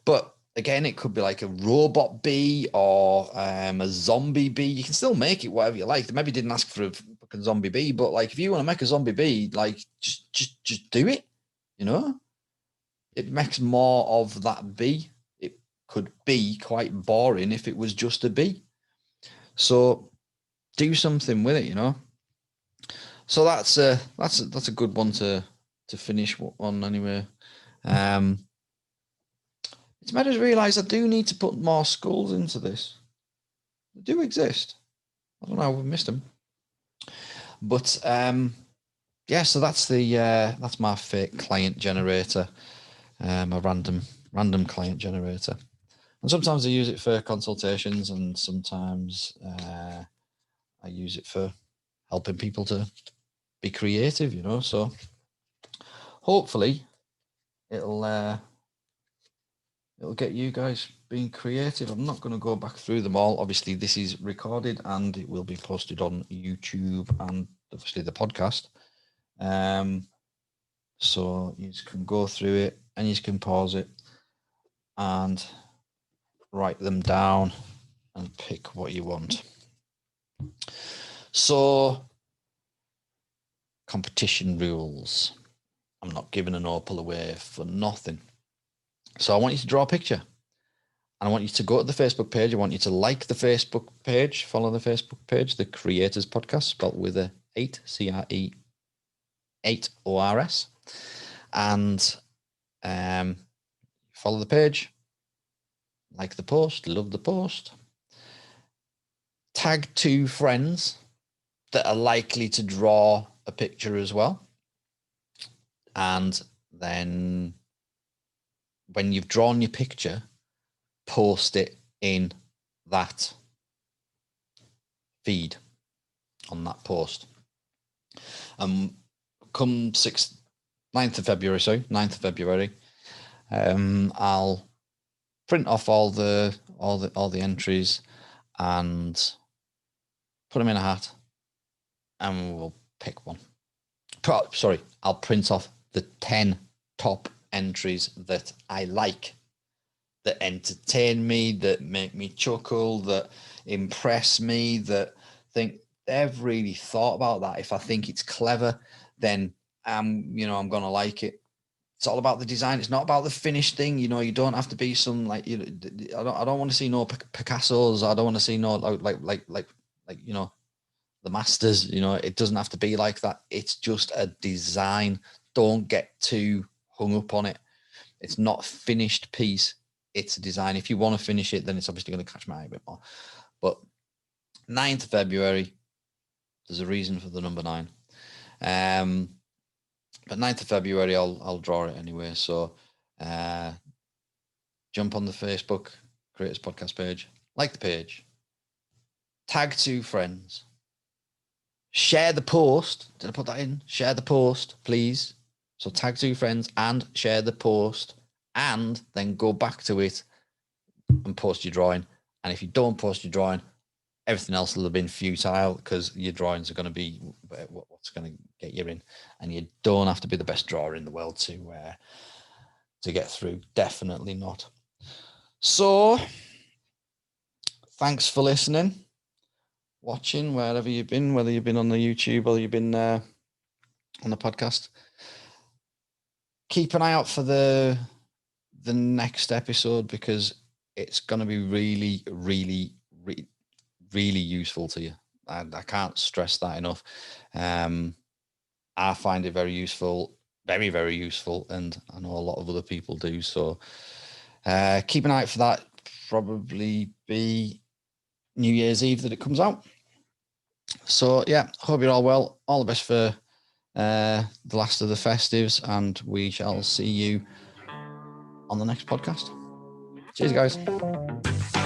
But again, it could be like a robot bee or a zombie bee. You can still make it whatever you like. They maybe didn't ask for a fucking zombie bee, but like if you want to make a zombie bee, like just do it. You know, it makes more of that bee. It could be quite boring if it was just a bee. So do something with it. You know. So that's a good one to finish on anyway. It's made us realise I do need to put more skulls into this. They do exist. I don't know how we've missed them. But yeah, so that's my fake client generator, a random client generator. And sometimes I use it for consultations, and sometimes I use it for helping people to be creative, you know. So hopefully it'll get you guys being creative. I'm not going to go back through them all. Obviously, this is recorded and it will be posted on YouTube and obviously the podcast. So you can go through it and you can pause it and write them down and pick what you want. So, competition rules. I'm not giving an opal away for nothing. So I want you to draw a picture. And I want you to go to the Facebook page. I want you to like the Facebook page, follow the Facebook page, the Creators Podcast, spelled with a 8, C-R-E, 8 O-R-S. And follow the page, like the post, love the post. Tag 2 friends that are likely to draw a picture as well. And then when you've drawn your picture, post it in that feed on that post. Come 9th of February, I'll print off all the entries and put them in a hat, and we'll pick one. Sorry, I'll print off the 10 top entries that I like, that entertain me, that make me chuckle, that impress me, that think they've really thought about that. If I think it's clever, then I'm going to like it. It's all about the design. It's not about the finished thing. You know, you don't have to be some like, I don't want to see no Picassos. I don't want to see no like the masters. You know, it doesn't have to be like that. It's just a design. Don't get too hung up on it. It's not a finished piece. It's a design. If you want to finish it, then it's obviously going to catch my eye a bit more. But 9th of February, there's a reason for the number 9. But 9th of February, I'll draw it anyway. So jump on the Facebook Creators Podcast page, like the page, tag 2 friends, share the post. Did I put that in? Share the post, please. So tag 2 friends and share the post, and then go back to it and post your drawing. And if you don't post your drawing, everything else will have been futile, because your drawings are going to be what's going to get you in. And you don't have to be the best drawer in the world to get through. Definitely not. So thanks for listening, watching, wherever you've been, whether you've been on the YouTube or you've been on the podcast. Keep an eye out for the next episode, because it's going to be really, really useful to you. And I can't stress that enough. I find it very useful, very, very useful. And I know a lot of other people do. So keep an eye out for that. Probably be New Year's Eve that it comes out. So yeah, hope you're all well. All the best for the last of the festives, and we shall see you on the next podcast. Cheers, guys.